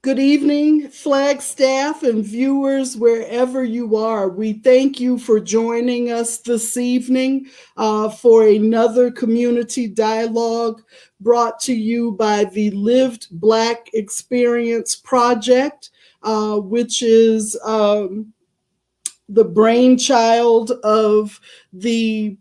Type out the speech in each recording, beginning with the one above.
Good evening, Flagstaff and viewers wherever you are. We thank you for joining us this evening for another community dialogue brought to you by the Lived Black Experience Project, which is the brainchild of the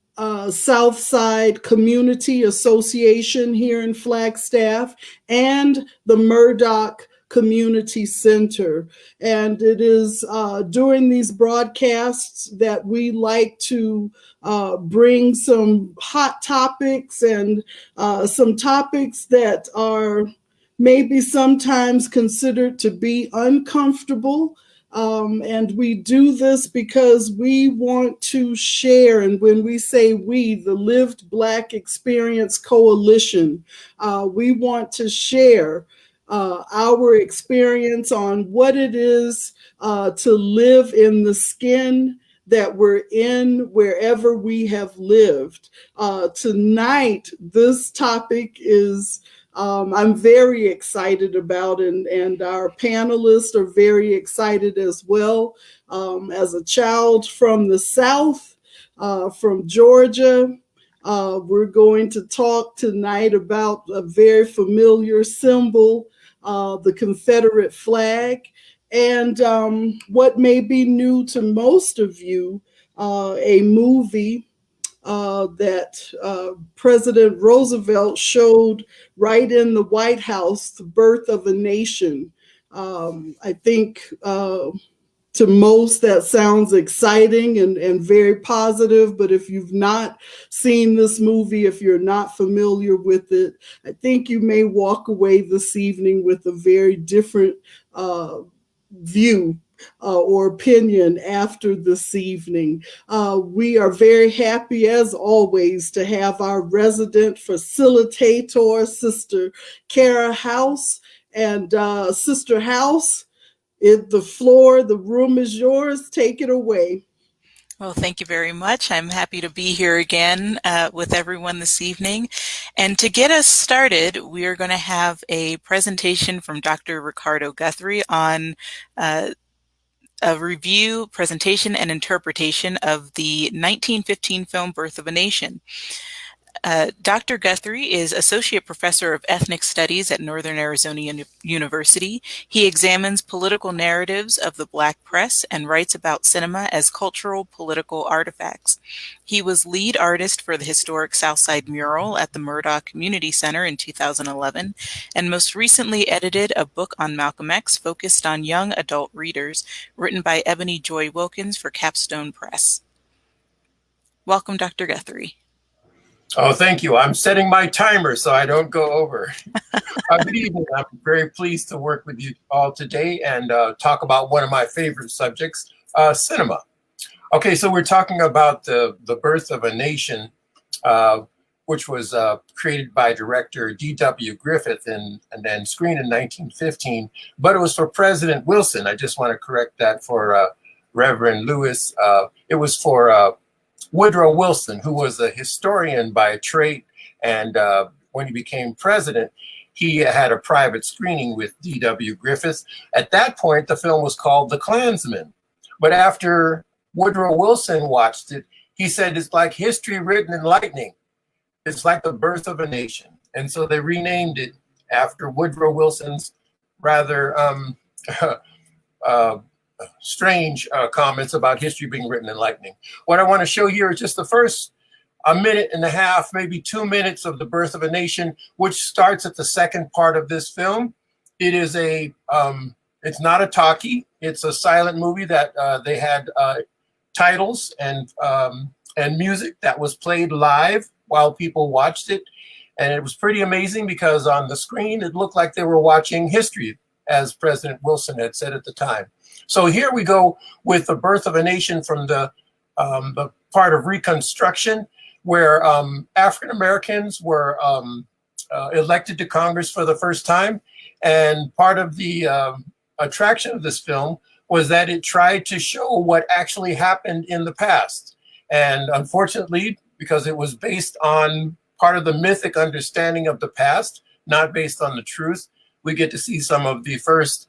Southside Community Association here in Flagstaff and the Murdoch Community Center. And it is during these broadcasts that we like to bring some hot topics and some topics that are maybe sometimes considered to be uncomfortable. And we do this because we want to share. And when we say we, the Lived Black Experience Coalition, we want to share our experience on what it is to live in the skin that we're in wherever we have lived. Tonight, this topic is I'm very excited about, and our panelists are very excited as well. As a child from the South, from Georgia, we're going to talk tonight about a very familiar symbol, the Confederate flag, and what may be new to most of you, a movie that President Roosevelt showed right in the White House, The Birth of a Nation. I think to most that sounds exciting and very positive, but if you've not seen this movie, if you're not familiar with it, I think you may walk away this evening with a very different view or opinion after this evening. We are very happy, as always, to have our resident facilitator, Sister Kara House. And Sister House, the room is yours. Take it away. Well, thank you very much. I'm happy to be here again with everyone this evening. And to get us started, we are going to have a presentation from Dr. Ricardo Guthrie on a review, presentation, and interpretation of the 1915 film Birth of a Nation. Dr. Guthrie is Associate Professor of Ethnic Studies at Northern Arizona University. He examines political narratives of the Black press and writes about cinema as cultural political artifacts. He was lead artist for the Historic Southside Mural at the Murdoch Community Center in 2011, and most recently edited a book on Malcolm X focused on young adult readers, written by Ebony Joy Wilkins for Capstone Press. Welcome, Dr. Guthrie. Oh, thank you. I'm setting my timer so I don't go over. Good evening. I'm very pleased to work with you all today and talk about one of my favorite subjects, cinema. Okay, so we're talking about the Birth of a Nation, which was created by director D.W. Griffith and then screened in 1915, but it was for President Wilson. I just want to correct that for Reverend Lewis. It was for Woodrow Wilson, who was a historian by trade, and when he became president, he had a private screening with D.W. Griffith. At that point, the film was called The Klansman. But after Woodrow Wilson watched it, he said, it's like history written in lightning. It's like the birth of a nation. And so they renamed it after Woodrow Wilson's rather strange comments about history being written in lightning. What I want to show here is just the first a minute and a half, maybe 2 minutes of The Birth of a Nation, which starts at the second part of this film. It is it's not a talkie. It's a silent movie that they had titles and music that was played live while people watched it. And it was pretty amazing because on the screen, it looked like they were watching history, as President Wilson had said at the time. So here we go with The Birth of a Nation from the part of Reconstruction, where African Americans were elected to Congress for the first time. And part of the attraction of this film was that it tried to show what actually happened in the past. And unfortunately, because it was based on part of the mythic understanding of the past, not based on the truth, we get to see some of the first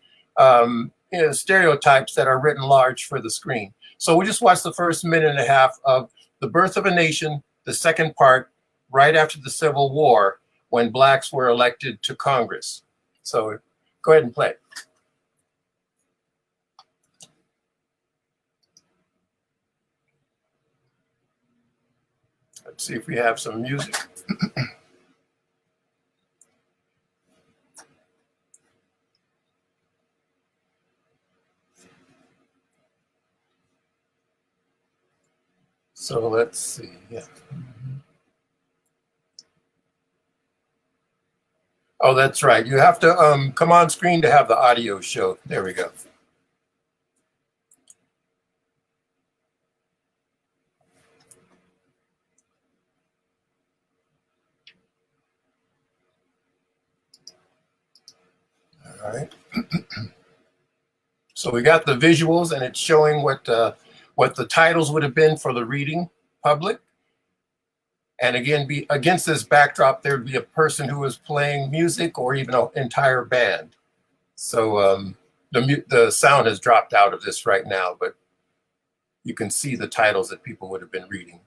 stereotypes that are written large for the screen. So we just watched the first minute and a half of The Birth of a Nation, the second part, right after the Civil War, when Blacks were elected to Congress. So go ahead and play. Let's see if we have some music. So let's see, yeah. Oh, that's right. You have to come on screen to have the audio show. There we go. All right. So we got the visuals, and it's showing what the titles would have been for the reading public. And again, against this backdrop, there would be a person who was playing music or even an entire band. So the sound has dropped out of this right now, but you can see the titles that people would have been reading.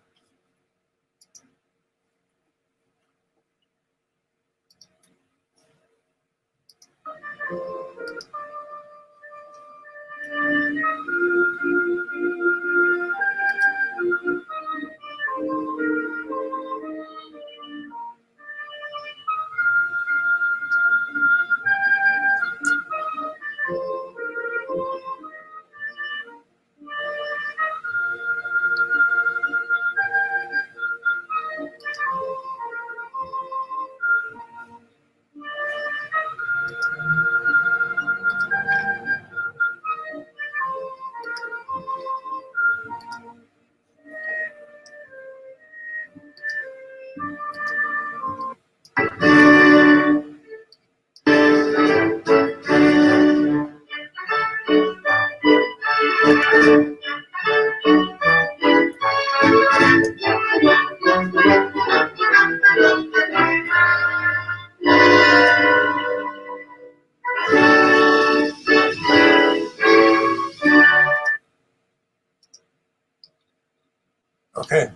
Okay.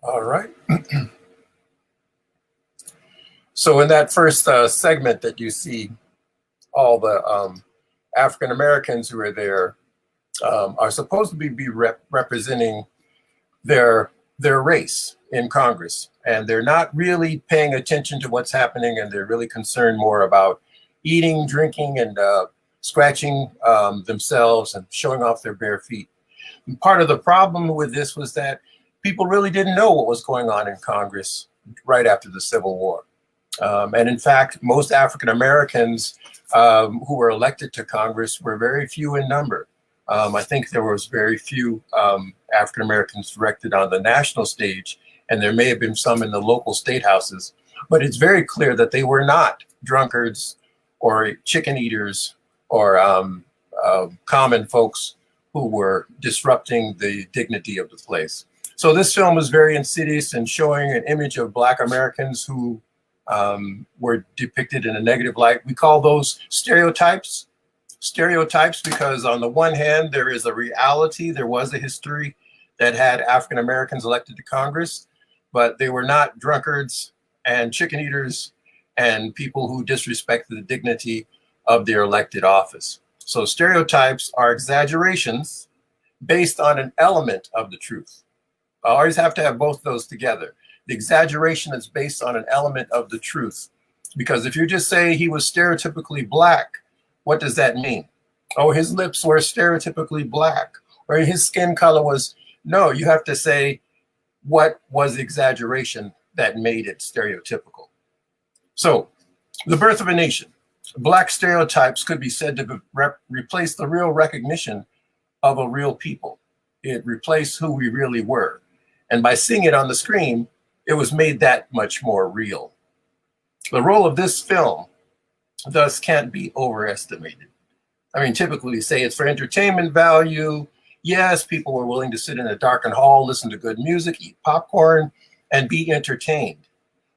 All right. So in that first segment that you see, all the African Americans who are there are supposed to be representing their race in Congress, and they're not really paying attention to what's happening, and they're really concerned more about eating, drinking, and scratching themselves and showing off their bare feet. And part of the problem with this was that people really didn't know what was going on in Congress right after the Civil War. And in fact, most African Americans who were elected to Congress were very few in number. I think there was very few African Americans elected on the national stage, and there may have been some in the local state houses, but it's very clear that they were not drunkards or chicken eaters or common folks who were disrupting the dignity of the place. So this film was very insidious in showing an image of Black Americans who were depicted in a negative light. We call those stereotypes. Stereotypes because on the one hand, there is a reality, there was a history that had African Americans elected to Congress, but they were not drunkards and chicken eaters and people who disrespected the dignity of their elected office. So stereotypes are exaggerations based on an element of the truth. I always have to have both those together. The exaggeration is based on an element of the truth. Because if you just say he was stereotypically Black, what does that mean? Oh, his lips were stereotypically Black, or his skin color was, no, you have to say what was the exaggeration that made it stereotypical. So, The Birth of a Nation. Black stereotypes could be said to replace the real recognition of a real people. It replaced who we really were. And by seeing it on the screen, it was made that much more real. The role of this film thus can't be overestimated. I mean, typically we say it's for entertainment value. Yes, people were willing to sit in a darkened hall, listen to good music, eat popcorn, and be entertained.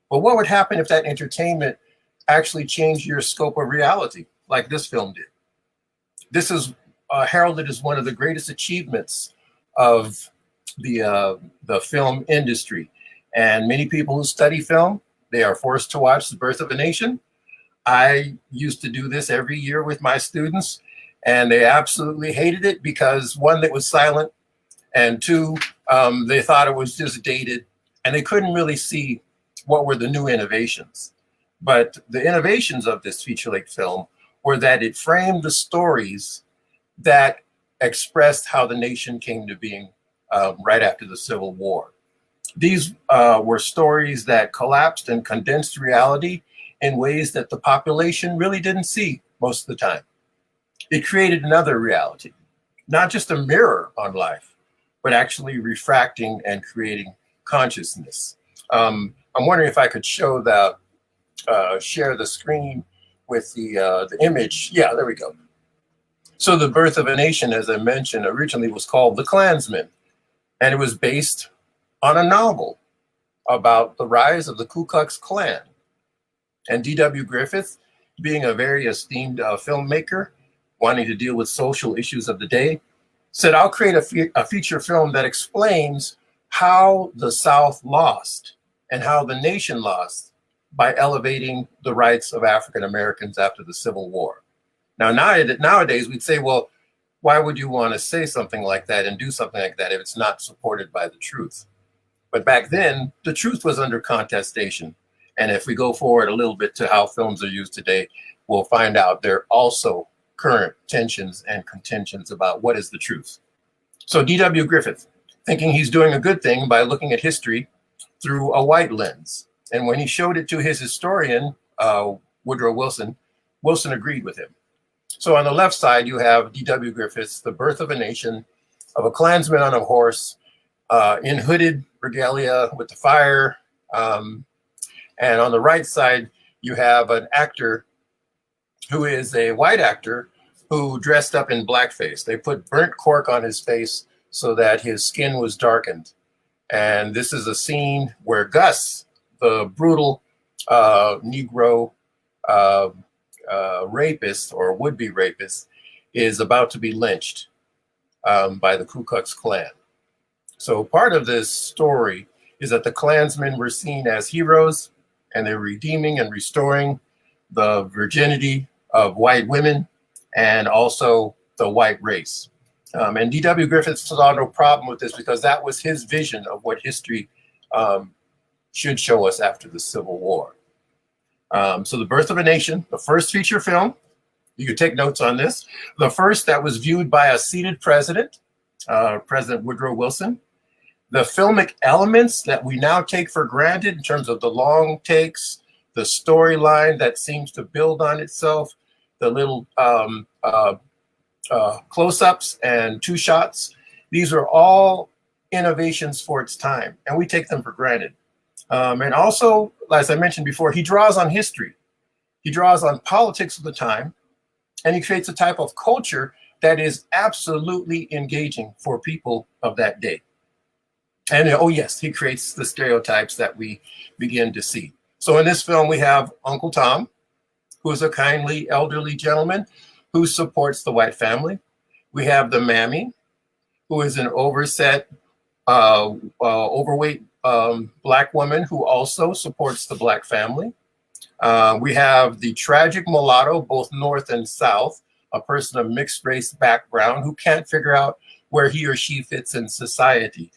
But what would happen if that entertainment actually change your scope of reality, like this film did. This is heralded as one of the greatest achievements of the film industry. And many people who study film, they are forced to watch The Birth of a Nation. I used to do this every year with my students, and they absolutely hated it because, one, it was silent, and two, they thought it was just dated, and they couldn't really see what were the new innovations. But the innovations of this feature-length film were that it framed the stories that expressed how the nation came to being right after the Civil War. These were stories that collapsed and condensed reality in ways that the population really didn't see most of the time. It created another reality, not just a mirror on life, but actually refracting and creating consciousness. I'm wondering if I could show share the screen with the image. Yeah, there we go. So The Birth of a Nation, as I mentioned, originally was called The Klansman, and it was based on a novel about the rise of the Ku Klux Klan. And D.W. Griffith, being a very esteemed filmmaker, wanting to deal with social issues of the day, said, I'll create a feature film that explains how the South lost and how the nation lost by elevating the rights of African Americans after the Civil War. Now, nowadays we'd say, well, why would you want to say something like that and do something like that if it's not supported by the truth? But back then, the truth was under contestation. And if we go forward a little bit to how films are used today, we'll find out there are also current tensions and contentions about what is the truth. So D.W. Griffith, thinking he's doing a good thing by looking at history through a white lens. And when he showed it to his historian, Woodrow Wilson, Wilson agreed with him. So on the left side, you have D.W. Griffith's The Birth of a Nation, of a Klansman on a horse, in hooded regalia with the fire. And on the right side, you have an actor who is a white actor who dressed up in blackface. They put burnt cork on his face so that his skin was darkened. And this is a scene where Gus, the brutal Negro rapist or would-be rapist, is about to be lynched by the Ku Klux Klan. So part of this story is that the Klansmen were seen as heroes, and they're redeeming and restoring the virginity of white women and also the white race. And D.W. Griffith saw no problem with this because that was his vision of what history should show us after the Civil War. So The Birth of a Nation, the first feature film, you could take notes on this, the first that was viewed by a seated president, President Woodrow Wilson. The filmic elements that we now take for granted in terms of the long takes, the storyline that seems to build on itself, the little close-ups and two shots, these are all innovations for its time, and we take them for granted. And also, as I mentioned before, he draws on history. He draws on politics of the time, and he creates a type of culture that is absolutely engaging for people of that day. And oh yes, he creates the stereotypes that we begin to see. So in this film, we have Uncle Tom, who is a kindly elderly gentleman who supports the white family. We have the Mammy, who is an overweight Black woman who also supports the Black family. We have the tragic mulatto, both North and South, a person of mixed race background who can't figure out where he or she fits in society.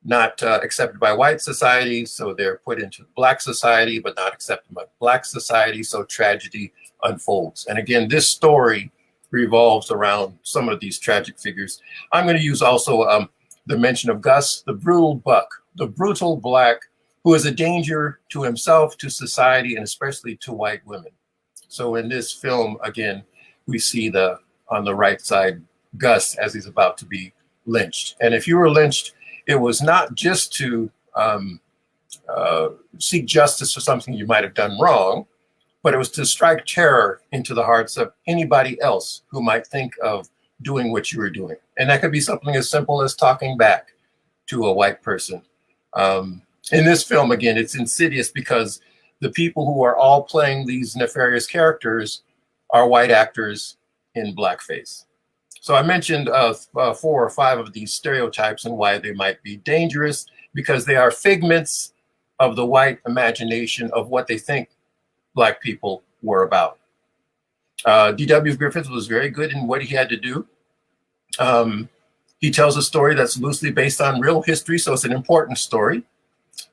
Not accepted by white society, so they're put into Black society, but not accepted by Black society, so tragedy unfolds. And again, this story revolves around some of these tragic figures. I'm going to use also the mention of Gus, the brutal buck, the brutal Black, who is a danger to himself, to society, and especially to white women. So in this film, again, we see on the right side, Gus as he's about to be lynched. And if you were lynched, it was not just to seek justice for something you might have done wrong, but it was to strike terror into the hearts of anybody else who might think of doing what you were doing. And that could be something as simple as talking back to a white person. In this film, again, it's insidious because the people who are all playing these nefarious characters are white actors in blackface. So I mentioned 4 or 5 of these stereotypes and why they might be dangerous, because they are figments of the white imagination of what they think Black people were about. D.W. Griffith was very good in what he had to do. He tells a story that's loosely based on real history, so it's an important story.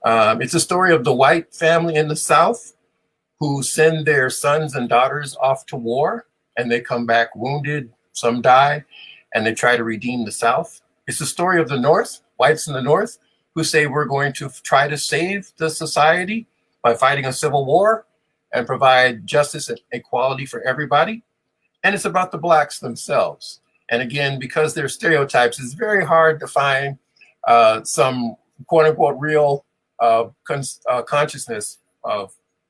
It's a story of the white family in the South who send their sons and daughters off to war, and they come back wounded, some die, and they try to redeem the South. It's a story of the North, whites in the North, who say we're going to try to save the society by fighting a civil war and provide justice and equality for everybody. And it's about the Blacks themselves. And again, because they're stereotypes, it's very hard to find some quote unquote real consciousness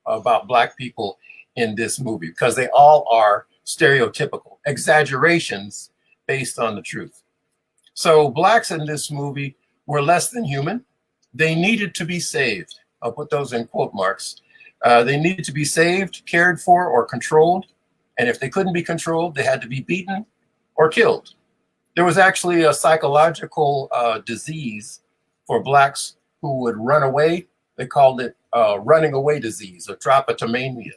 about Black people in this movie, because they all are stereotypical exaggerations based on the truth. So Blacks in this movie were less than human. They needed to be saved. I'll put those in quote marks. They needed to be saved, cared for, or controlled. And if they couldn't be controlled, they had to be beaten or killed. There was actually a psychological disease for Blacks who would run away. They called it running away disease, or drapetomania.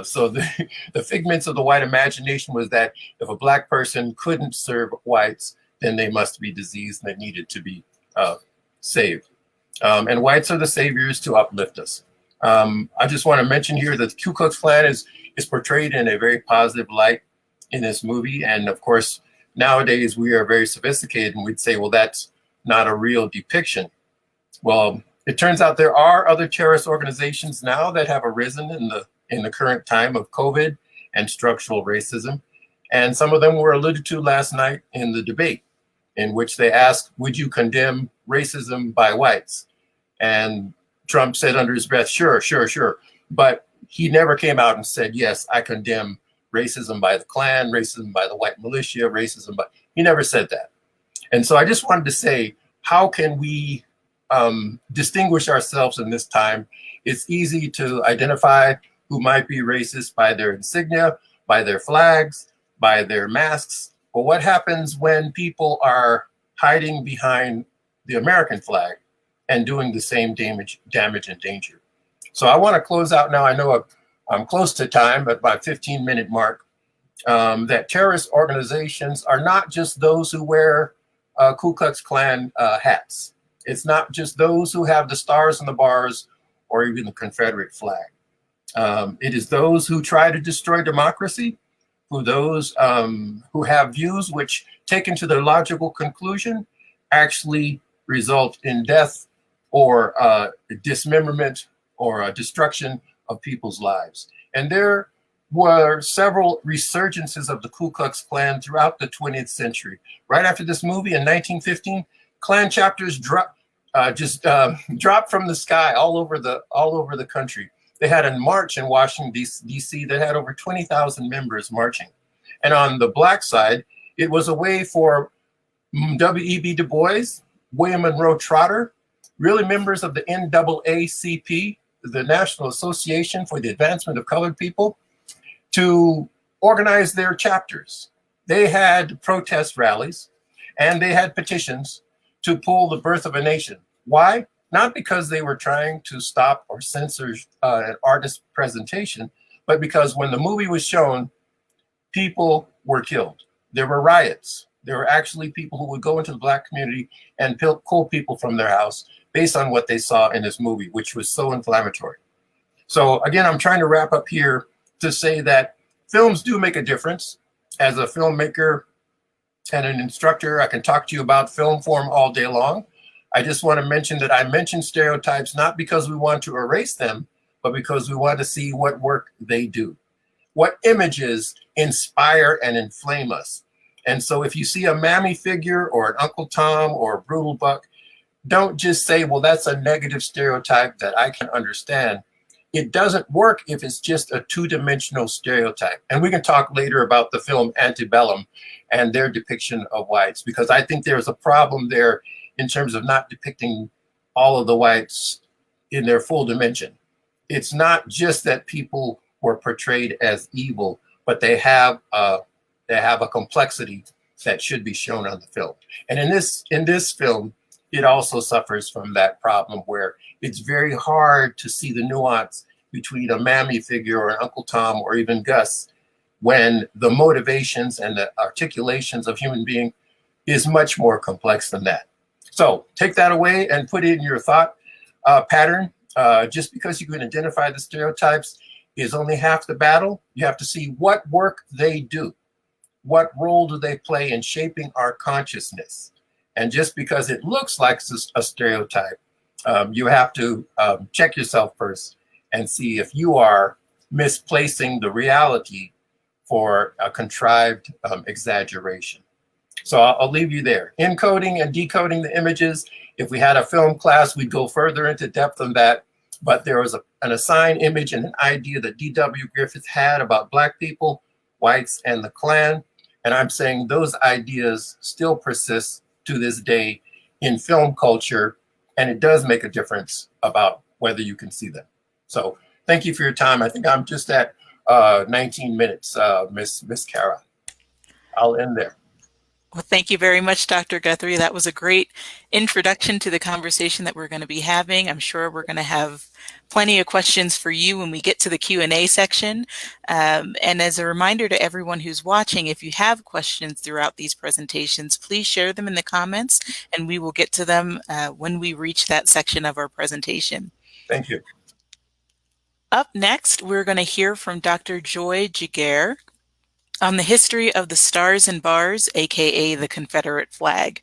So the figments of the white imagination was that if a Black person couldn't serve whites, then they must be diseased and they needed to be saved. And whites are the saviors to uplift us. I just want to mention here that the Ku Klux Klan is portrayed in a very positive light in this movie. And of course, nowadays we are very sophisticated and we'd say, well, that's not a real depiction. Well, it turns out there are other terrorist organizations now that have arisen in the current time of COVID and structural racism. And some of them were alluded to last night in the debate, in which they asked, would you condemn racism by whites? And Trump said under his breath, sure, sure, sure. But he never came out and said, yes, I condemn racism by the Klan, racism by the white militia, racism by, he never said that. And so I just wanted to say, how can we distinguish ourselves in this time? It's easy to identify who might be racist by their insignia, by their flags, by their masks. But what happens when people are hiding behind the American flag and doing the same damage and danger? So I want to close out now. I know I'm close to time, but by 15-minute mark, that terrorist organizations are not just those who wear Ku Klux Klan hats. It's not just those who have the stars and the bars or even the Confederate flag. It is those who try to destroy democracy, those who have views which, taken to their logical conclusion, actually result in death or dismemberment or destruction of people's lives. And there were several resurgences of the Ku Klux Klan throughout the 20th century. Right after this movie in 1915, Klan chapters dropped from the sky all over the country. They had a march in Washington, D.C. that had over 20,000 members marching. And on the Black side, it was a way for W.E.B. Du Bois, William Monroe Trotter, really members of the NAACP, the National Association for the Advancement of Colored People, to organize their chapters. They had protest rallies and they had petitions to pull the birth of a nation. Why? Not because they were trying to stop or censor an artist's presentation, but because when the movie was shown, people were killed. There were riots. There were actually people who would go into the Black community and pull people from their house based on what they saw in this movie, which was so inflammatory. So again, I'm trying to wrap up here to say that films do make a difference. As a filmmaker and an instructor, I can talk to you about film form all day long. I just want to mention that I mention stereotypes not because we want to erase them, but because we want to see what work they do. What images inspire and inflame us. And so if you see a mammy figure or an Uncle Tom or a brutal buck, don't just say, well, that's a negative stereotype that I can understand. It doesn't work if it's just a two-dimensional stereotype. And we can talk later about the film Antebellum and their depiction of whites, because I think there's a problem there in terms of not depicting all of the whites in their full dimension. it's not just that people were portrayed as evil, but they have a complexity that should be shown on the film. And in this film, it also suffers from that problem where it's very hard to see the nuance between a Mammy figure or an Uncle Tom or even Gus when the motivations and the articulations of human being is much more complex than that. So take that away and put it in your thought pattern. Just because you can identify the stereotypes is only half the battle. You have to see what work they do. What role do they play in shaping our consciousness? And just because it looks like a stereotype, you have to check yourself first and see if you are misplacing the reality for a contrived exaggeration. So I'll leave you there. Encoding and decoding the images. If we had a film class, we'd go further into depth on that. But there was an assigned image and an idea that D.W. Griffith had about Black people, whites, and the Klan. And I'm saying those ideas still persist to this day in film culture, and it does make a difference about whether you can see them. So thank you for your time. I think I'm just at 19 minutes, Miss Kara. I'll end there. Well, thank you very much, Dr. Guthrie. That was a great introduction to the conversation that we're going to be having. I'm sure we're going to have plenty of questions for you when we get to the Q&A section. And as a reminder to everyone who's watching, if you have questions throughout these presentations, please share them in the comments, and we will get to them when we reach that section of our presentation. Thank you. Up next, we're going to hear from Dr. Joy Jager on the history of the Stars and Bars, aka the Confederate flag.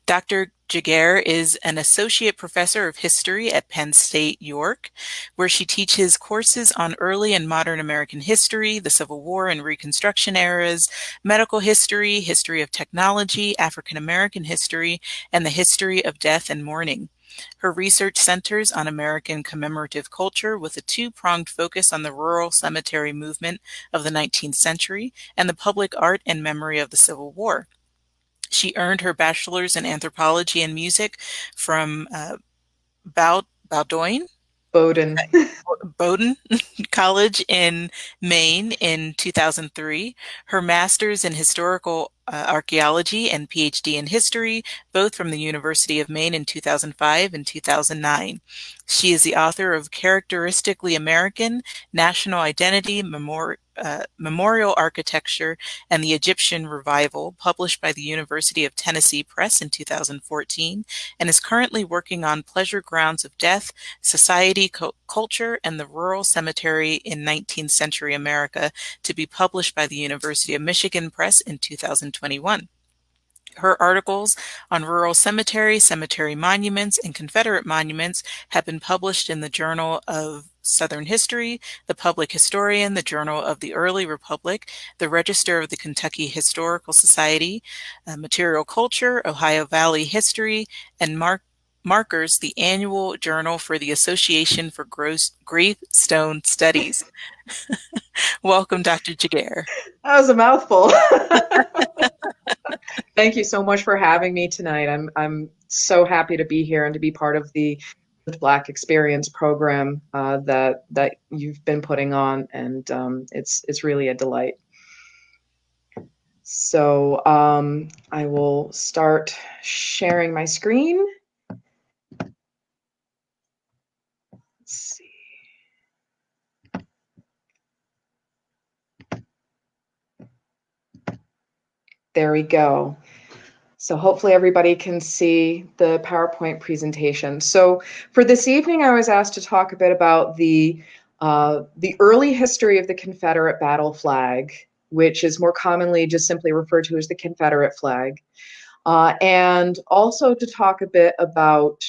Dr. Jager is an associate professor of history at Penn State, York, where she teaches courses on early and modern American history, the Civil War and Reconstruction eras, medical history, history of technology, African American history, and the history of death and mourning. Her research centers on American commemorative culture with a two-pronged focus on the rural cemetery movement of the 19th century and the public art and memory of the Civil War. She earned her bachelor's in anthropology and music from Bowdoin College in Maine in 2003, her master's in historical archaeology and PhD in history, both from the University of Maine in 2005 and 2009. She is the author of Characteristically American, National Identity, Memorial Architecture, and the Egyptian Revival, published by the University of Tennessee Press in 2014, and is currently working on Pleasure Grounds of Death, Society, Culture, and the Rural Cemetery in 19th Century America, to be published by the University of Michigan Press in 2021. Her articles on rural cemetery, cemetery monuments, and Confederate monuments have been published in the Journal of Southern History, the Public Historian, the Journal of the Early Republic, the Register of the Kentucky Historical Society, Material Culture, Ohio Valley History, and Markers, the annual journal for the Association for Gravestone Studies. Welcome, Dr. Jager. That was a mouthful. Thank you so much for having me tonight. I'm so happy to be here and to be part of the Black Experience program that you've been putting on, and it's really a delight. So I will start sharing my screen. Let's see. There we go. So hopefully everybody can see the PowerPoint presentation. So for this evening, I was asked to talk a bit about the early history of the Confederate battle flag, which is more commonly just simply referred to as the Confederate flag, and also to talk a bit about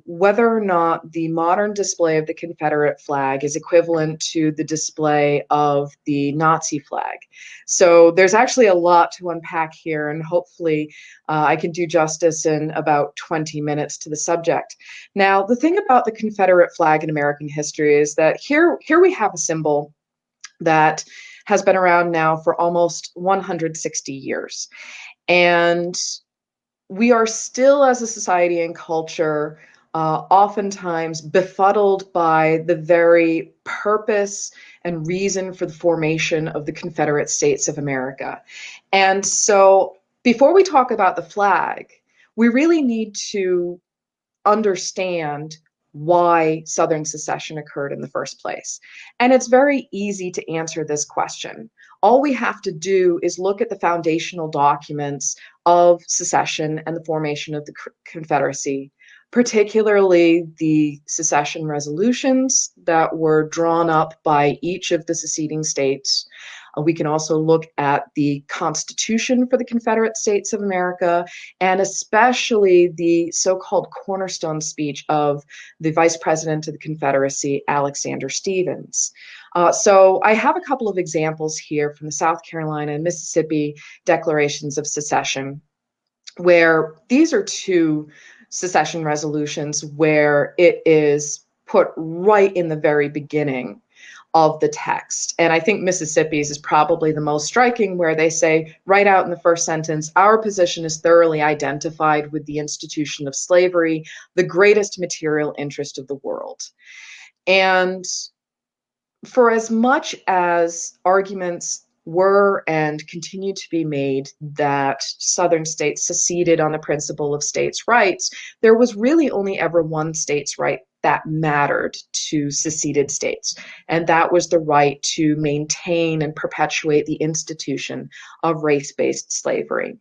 whether or not the modern display of the Confederate flag is equivalent to the display of the Nazi flag. So there's actually a lot to unpack here, and hopefully I can do justice in about 20 minutes to the subject. Now, the thing about the Confederate flag in American history is that here we have a symbol that has been around now for almost 160 years. And we are still, as a society and culture, oftentimes befuddled by the very purpose and reason for the formation of the Confederate States of America. And so before we talk about the flag, we really need to understand why Southern secession occurred in the first place. And it's very easy to answer this question. All we have to do is look at the foundational documents of secession and the formation of the Confederacy, particularly the secession resolutions that were drawn up by each of the seceding states. We can also look at the Constitution for the Confederate States of America, and especially the so-called cornerstone speech of the Vice President of the Confederacy, Alexander Stephens. So I have a couple of examples here from the South Carolina and Mississippi Declarations of Secession, where these are two secession resolutions where it is put right in the very beginning of the text. And I think Mississippi's is probably the most striking, where they say right out in the first sentence, our position is thoroughly identified with the institution of slavery, the greatest material interest of the world. And for as much as arguments were and continue to be made that Southern states seceded on the principle of states' rights, there was really only ever one states' right that mattered to seceded states, and that was the right to maintain and perpetuate the institution of race-based slavery.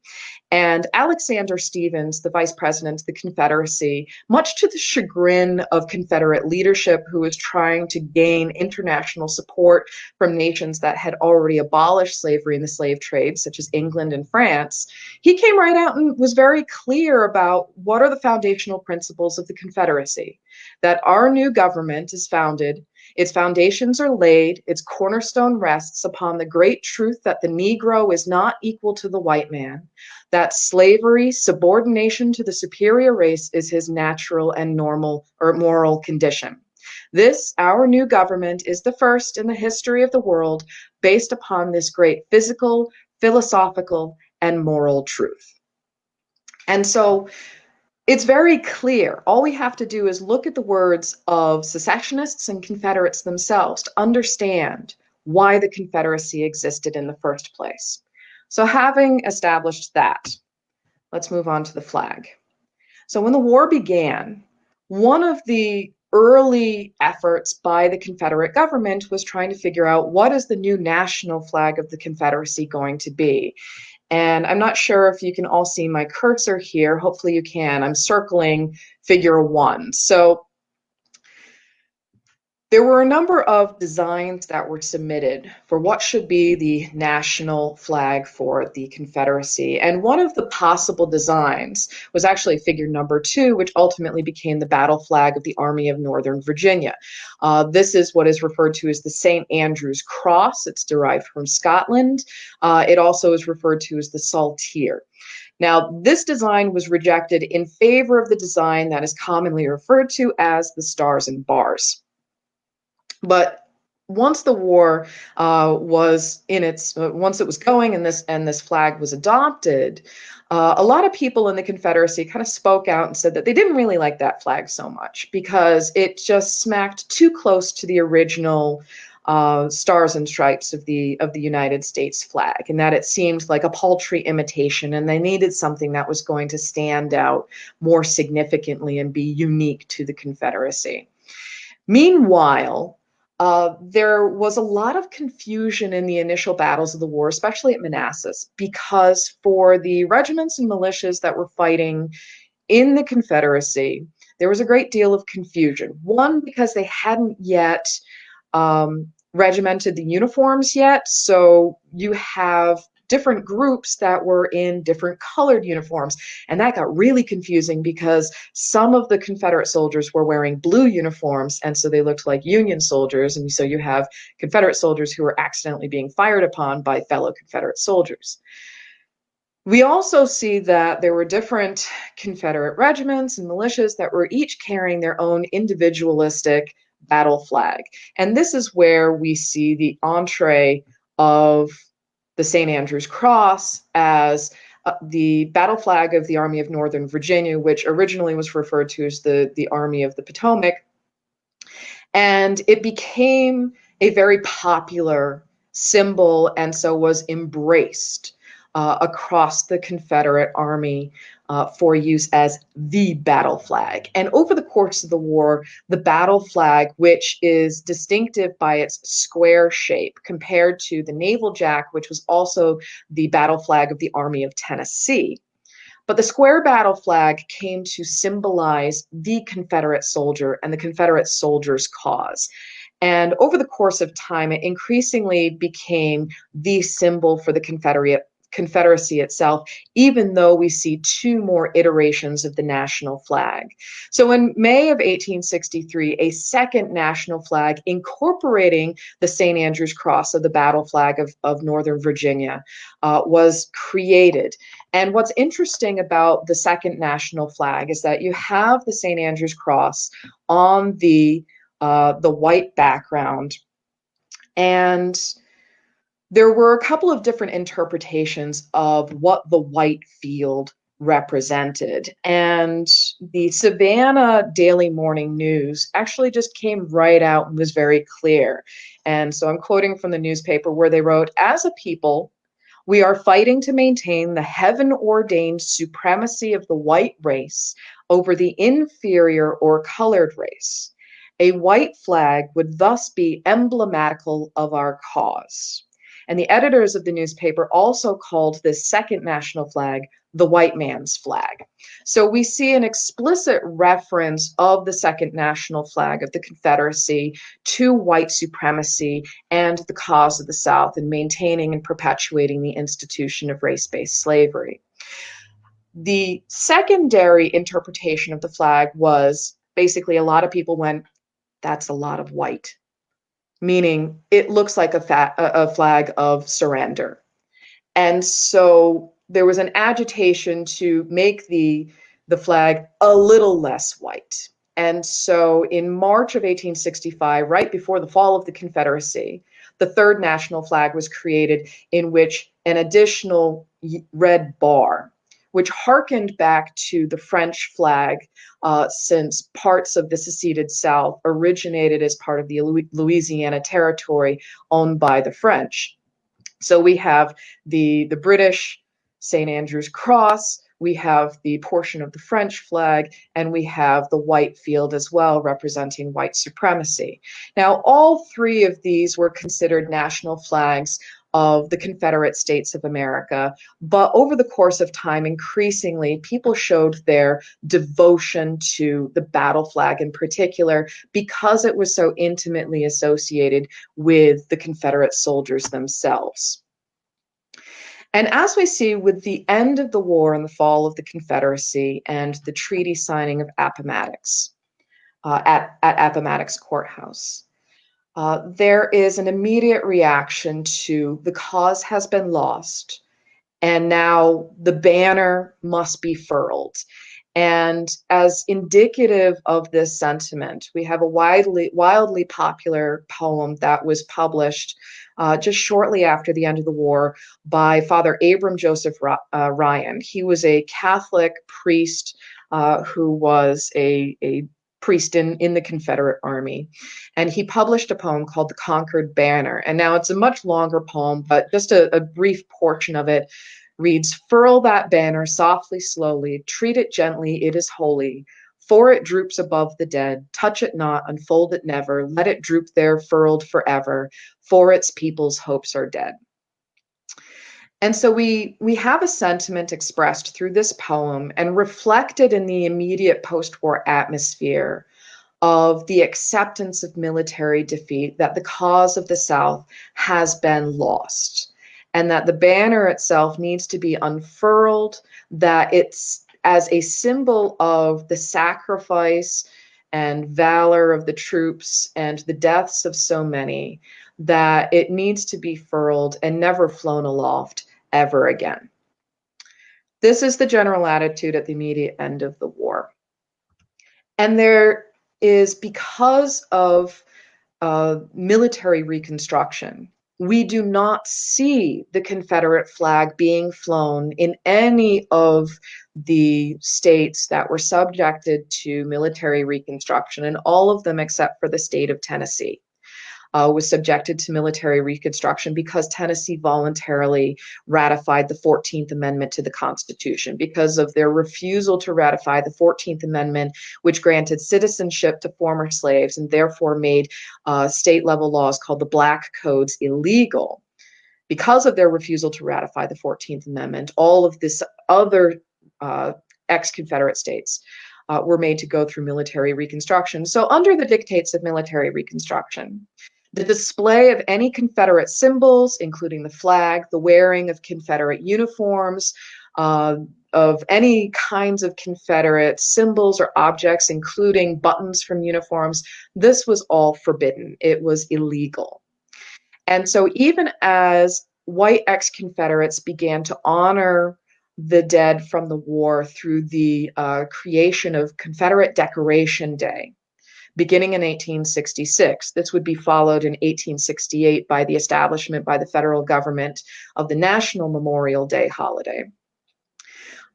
And Alexander Stephens, the vice president of the Confederacy, much to the chagrin of Confederate leadership, who was trying to gain international support from nations that had already abolished slavery in the slave trade, such as England and France, he came right out and was very clear about what are the foundational principles of the Confederacy. That our new government is founded, its foundations are laid, its cornerstone rests upon the great truth that the Negro is not equal to the white man, that slavery, subordination to the superior race, is his natural and normal or moral condition. This, our new government, is the first in the history of the world based upon this great physical, philosophical, and moral truth. And so it's very clear. All we have to do is look at the words of secessionists and Confederates themselves to understand why the Confederacy existed in the first place. So having established that, let's move on to the flag. So when the war began, one of the early efforts by the Confederate government was trying to figure out what is the new national flag of the Confederacy going to be. And I'm not sure if you can all see my cursor here. Hopefully you can. I'm circling figure 1. So there were a number of designs that were submitted for what should be the national flag for the Confederacy. And one of the possible designs was actually figure number 2, which ultimately became the battle flag of the Army of Northern Virginia. This is what is referred to as the St. Andrew's Cross. It's derived from Scotland. It also is referred to as the Saltire. Now, this design was rejected in favor of the design that is commonly referred to as the Stars and Bars. But once the war was in its, once it was going and this flag was adopted, a lot of people in the Confederacy kind of spoke out and said that they didn't really like that flag so much because it just smacked too close to the original stars and stripes of the United States flag, and that it seemed like a paltry imitation, and they needed something that was going to stand out more significantly and be unique to the Confederacy. Meanwhile, there was a lot of confusion in the initial battles of the war, especially at Manassas, because for the regiments and militias that were fighting in the Confederacy, there was a great deal of confusion. One, because they hadn't yet regimented the uniforms yet, so you have different groups that were in different colored uniforms. And that got really confusing because some of the Confederate soldiers were wearing blue uniforms, and so they looked like Union soldiers. And so you have Confederate soldiers who were accidentally being fired upon by fellow Confederate soldiers. We also see that there were different Confederate regiments and militias that were each carrying their own individualistic battle flag. And this is where we see the entree of the St. Andrew's Cross as the battle flag of the Army of Northern Virginia, which originally was referred to as the Army of the Potomac. And it became a very popular symbol, and so was embraced across the Confederate Army for use as the battle flag. And over the course of the war, the battle flag, which is distinctive by its square shape compared to the naval jack, which was also the battle flag of the Army of Tennessee. But the square battle flag came to symbolize the Confederate soldier and the Confederate soldier's cause. And over the course of time, it increasingly became the symbol for the Confederacy itself, even though we see two more iterations of the national flag. So in May of 1863, a second national flag incorporating the St. Andrew's Cross of the battle flag of Northern Virginia was created. And what's interesting about the second national flag is that you have the St. Andrew's Cross on the white background, and there were a couple of different interpretations of what the white field represented. And the Savannah Daily Morning News actually just came right out and was very clear. And so I'm quoting from the newspaper where they wrote, "As a people, we are fighting to maintain the heaven-ordained supremacy of the white race over the inferior or colored race. A white flag would thus be emblematical of our cause." And the editors of the newspaper also called this second national flag the white man's flag. So we see an explicit reference of the second national flag of the Confederacy to white supremacy and the cause of the South in maintaining and perpetuating the institution of race-based slavery. The secondary interpretation of the flag was basically a lot of people went, "That's a lot of white," meaning it looks like a flag of surrender. And so there was an agitation to make the flag a little less white. And so in March of 1865, right before the fall of the Confederacy, the third national flag was created, in which an additional red bar, which harkened back to the French flag, since parts of the seceded South originated as part of the Louisiana Territory owned by the French. So we have the British St. Andrew's Cross, we have the portion of the French flag, and we have the white field as well, representing white supremacy. Now, all three of these were considered national flags of the Confederate States of America, but over the course of time, increasingly, people showed their devotion to the battle flag in particular because it was so intimately associated with the Confederate soldiers themselves. And as we see with the end of the war and the fall of the Confederacy and the treaty signing of Appomattox at Appomattox Courthouse, there is an immediate reaction to the cause has been lost, and now the banner must be furled. And as indicative of this sentiment, we have a wildly popular poem that was published just shortly after the end of the war by Father Abram Joseph Ryan. He was a Catholic priest who was a priest in the Confederate Army. And he published a poem called The Conquered Banner. And now it's a much longer poem, but just a brief portion of it reads, "Furl that banner softly, slowly, treat it gently, it is holy. For it droops above the dead, touch it not, unfold it never, let it droop there furled forever, for its people's hopes are dead." And so we have a sentiment expressed through this poem and reflected in the immediate post-war atmosphere of the acceptance of military defeat, that the cause of the South has been lost, and that the banner itself needs to be unfurled, that it's as a symbol of the sacrifice and valor of the troops and the deaths of so many, that it needs to be furled and never flown aloft ever again. This is the general attitude at the immediate end of the war. And there is, because of military reconstruction, we do not see the Confederate flag being flown in any of the states that were subjected to military reconstruction, and all of them except for the state of Tennessee was subjected to military reconstruction because Tennessee voluntarily ratified the 14th Amendment to the Constitution. Because of their refusal to ratify the 14th Amendment, which granted citizenship to former slaves and therefore made state-level laws called the Black Codes illegal. Because of their refusal to ratify the 14th Amendment, all of this other ex-Confederate states were made to go through military reconstruction. So under the dictates of military reconstruction, the display of any Confederate symbols, including the flag, the wearing of Confederate uniforms, of any kinds of Confederate symbols or objects, including buttons from uniforms, this was all forbidden. It was illegal. And so even as white ex-Confederates began to honor the dead from the war through the creation of Confederate Decoration Day, beginning in 1866. This would be followed in 1868 by the establishment by the federal government of the National Memorial Day holiday.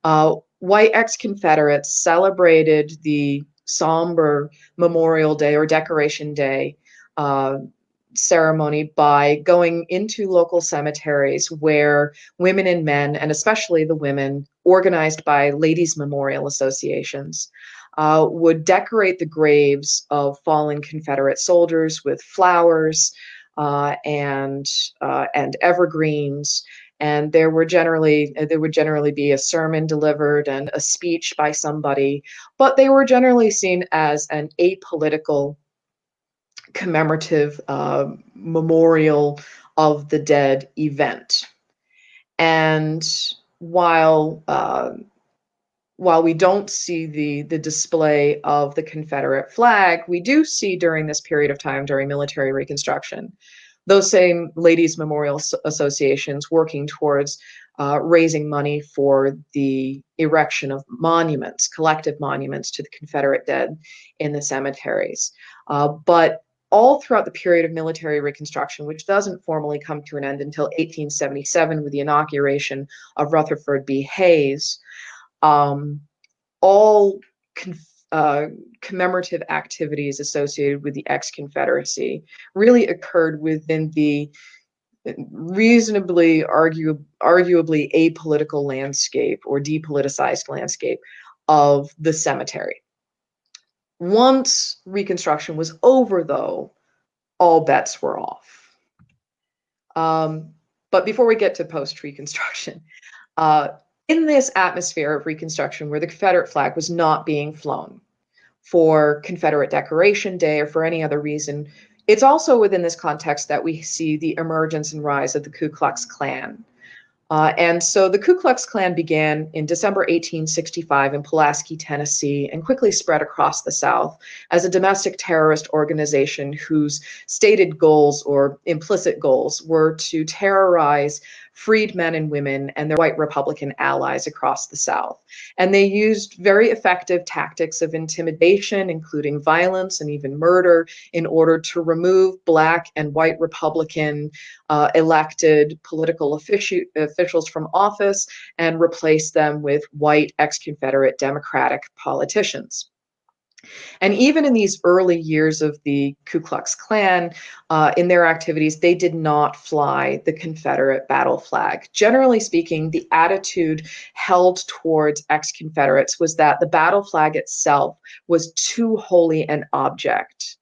White ex-Confederates celebrated the somber Memorial Day or Decoration Day ceremony by going into local cemeteries where women and men, and especially the women, organized by ladies' memorial associations, would decorate the graves of fallen Confederate soldiers with flowers and evergreens. And there would generally be a sermon delivered and a speech by somebody, but they were generally seen as an apolitical, commemorative memorial of the dead event. And while we don't see the display of the Confederate flag, we do see during this period of time, during military reconstruction, those same ladies' memorial associations working towards raising money for the erection of monuments, collective monuments to the Confederate dead in the cemeteries. But all throughout the period of military reconstruction, which doesn't formally come to an end until 1877 with the inauguration of Rutherford B. Hayes, all commemorative activities associated with the ex-Confederacy really occurred within the reasonably arguably apolitical landscape or depoliticized landscape of the cemetery. Once Reconstruction was over, though, all bets were off. But before we get to post-Reconstruction, in this atmosphere of Reconstruction where the Confederate flag was not being flown for Confederate Decoration Day or for any other reason, it's also within this context that we see the emergence and rise of the Ku Klux Klan. And so the Ku Klux Klan began in December 1865 in Pulaski, Tennessee, and quickly spread across the South as a domestic terrorist organization whose stated goals or implicit goals were to terrorize freed men and women and their white Republican allies across the South. And they used very effective tactics of intimidation, including violence and even murder, in order to remove Black and white Republican elected political officials from office and replace them with white ex-Confederate Democratic politicians. And even in these early years of the Ku Klux Klan, in their activities, they did not fly the Confederate battle flag. Generally speaking, the attitude held towards ex-Confederates was that the battle flag itself was too holy an object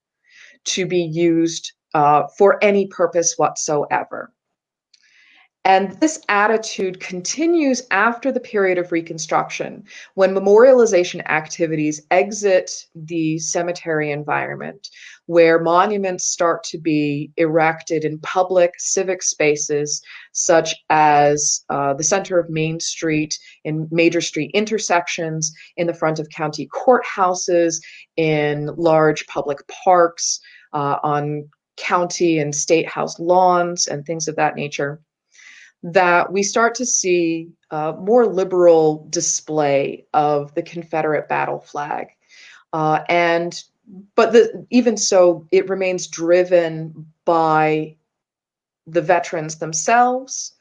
to be used for any purpose whatsoever. And this attitude continues after the period of Reconstruction, when memorialization activities exit the cemetery environment, where monuments start to be erected in public civic spaces, such as the center of Main Street, in major street intersections, in the front of county courthouses, in large public parks, on county and state house lawns, and things of that nature, that we start to see more liberal display of the Confederate battle flag. But even so, it remains driven by the veterans themselves,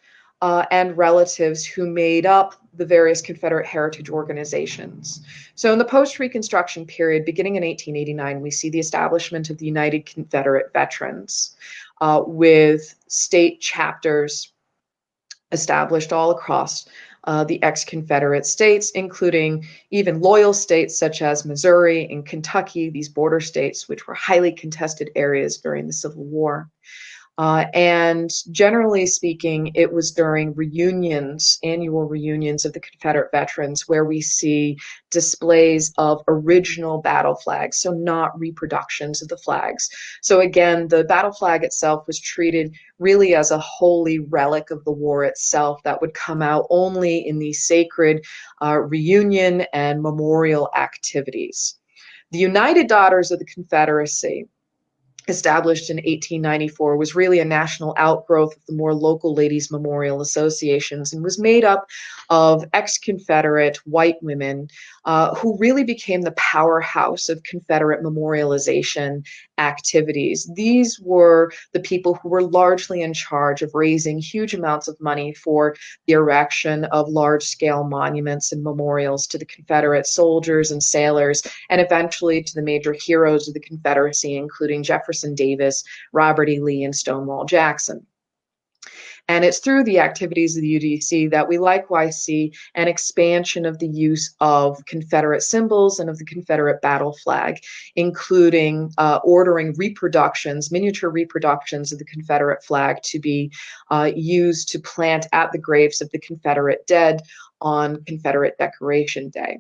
and relatives who made up the various Confederate heritage organizations. So in the post-Reconstruction period, beginning in 1889, we see the establishment of the United Confederate Veterans, with state chapters established all across the ex-Confederate states, including even loyal states such as Missouri and Kentucky, these border states, which were highly contested areas during the Civil War. And generally speaking, it was during reunions, annual reunions of the Confederate veterans, where we see displays of original battle flags, so not reproductions of the flags. So again, the battle flag itself was treated really as a holy relic of the war itself that would come out only in these sacred reunion and memorial activities. The United Daughters of the Confederacy, established in 1894, was really a national outgrowth of the more local ladies' memorial associations, and was made up of ex-Confederate white women who really became the powerhouse of Confederate memorialization activities. These were the people who were largely in charge of raising huge amounts of money for the erection of large-scale monuments and memorials to the Confederate soldiers and sailors, and eventually to the major heroes of the Confederacy, including Jefferson Davis, Robert E. Lee, and Stonewall Jackson. And it's through the activities of the UDC that we likewise see an expansion of the use of Confederate symbols and of the Confederate battle flag, including ordering reproductions, miniature reproductions of the Confederate flag to be used to plant at the graves of the Confederate dead on Confederate Decoration Day.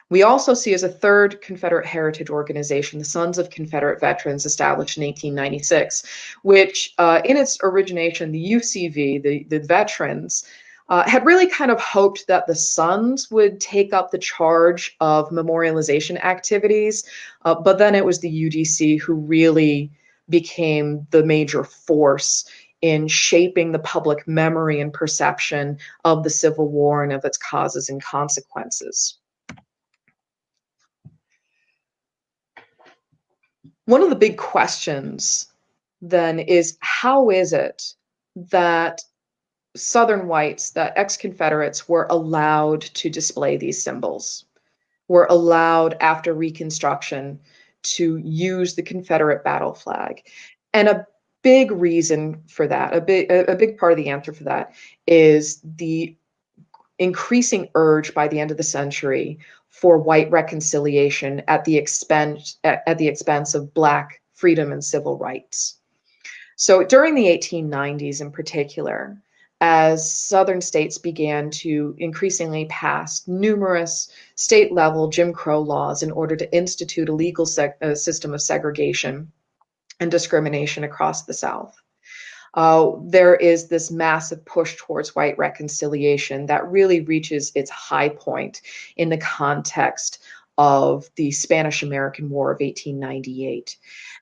We also see as a third Confederate heritage organization, the Sons of Confederate Veterans, established in 1896, which in its origination, the UCV, the veterans, had really kind of hoped that the Sons would take up the charge of memorialization activities, but then it was the UDC who really became the major force in shaping the public memory and perception of the Civil War and of its causes and consequences. One of the big questions then is, how is it that Southern whites, that ex-Confederates, were allowed to display these symbols, were allowed after Reconstruction to use the Confederate battle flag? And a big reason for that, a big part of the answer for that, is the increasing urge by the end of the century for white reconciliation at the expense of Black freedom and civil rights. So during the 1890s in particular, as Southern states began to increasingly pass numerous state-level Jim Crow laws in order to institute a legal system of segregation and discrimination across the South, there is this massive push towards white reconciliation that really reaches its high point in the context of the Spanish-American War of 1898.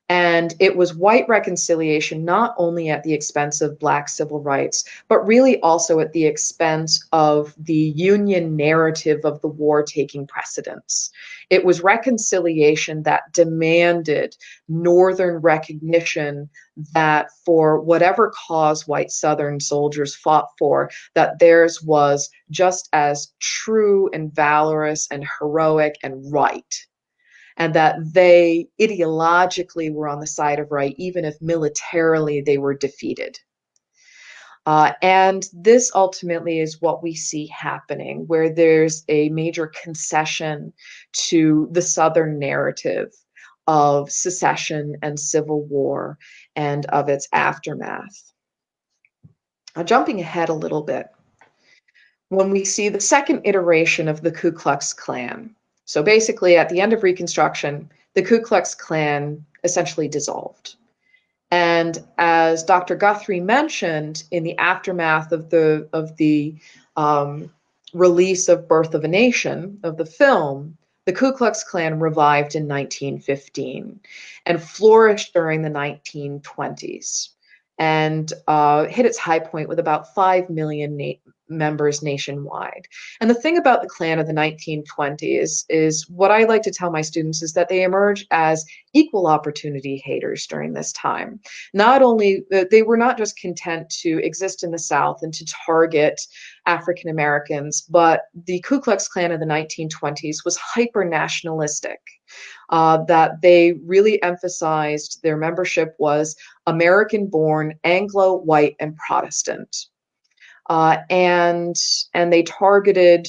And it was white reconciliation not only at the expense of Black civil rights, but really also at the expense of the Union narrative of the war taking precedence. It was reconciliation that demanded Northern recognition that for whatever cause white Southern soldiers fought for, that theirs was just as true and valorous and heroic and right, and that they ideologically were on the side of right, even if militarily they were defeated. And this ultimately is what we see happening, where there's a major concession to the Southern narrative of secession and Civil War and of its aftermath. Now, jumping ahead a little bit, when we see the second iteration of the Ku Klux Klan, so basically at the end of Reconstruction, the Ku Klux Klan essentially dissolved. And as Dr. Guthrie mentioned, in the aftermath of the release of Birth of a Nation, of the film, the Ku Klux Klan revived in 1915 and flourished during the 1920s and hit its high point with about 5 million members nationwide. And the thing about the Klan of the 1920s is what I like to tell my students is that they emerge as equal opportunity haters during this time. Not only, they were not just content to exist in the South and to target African Americans, but the Ku Klux Klan of the 1920s was hyper-nationalistic. That they really emphasized their membership was American-born, Anglo, white, and Protestant. And they targeted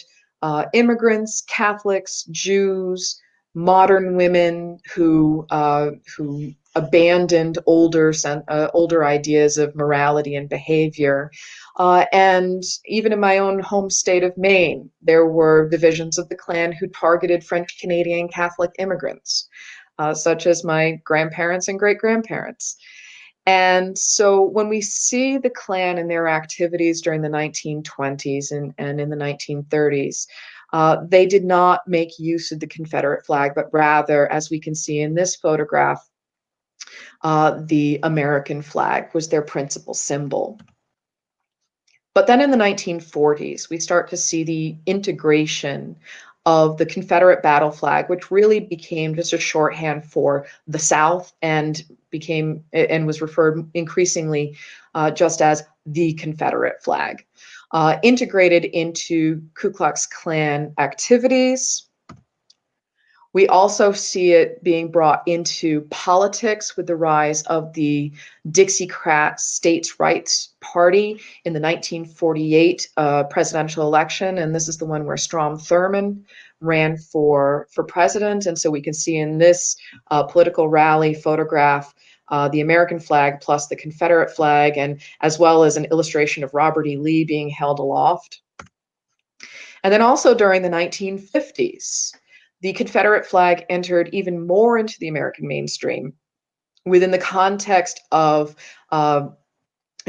immigrants, Catholics, Jews, modern women who abandoned older ideas of morality and behavior. And even in my own home state of Maine, there were divisions of the Klan who targeted French Canadian Catholic immigrants, such as my grandparents and great-grandparents. And so when we see the Klan and their activities during the 1920s and in the 1930s, they did not make use of the Confederate flag, but rather, as we can see in this photograph, the American flag was their principal symbol. But then in the 1940s, we start to see the integration of the Confederate battle flag, which really became just a shorthand for the South and was referred increasingly just as the Confederate flag, integrated into Ku Klux Klan activities. We also see it being brought into politics with the rise of the Dixiecrat States' Rights Party in the 1948 presidential election. And this is the one where Strom Thurmond ran for president. And so we can see in this political rally photograph the American flag plus the Confederate flag, and as well as an illustration of Robert E. Lee being held aloft. And then also during the 1950s, the Confederate flag entered even more into the American mainstream within the context of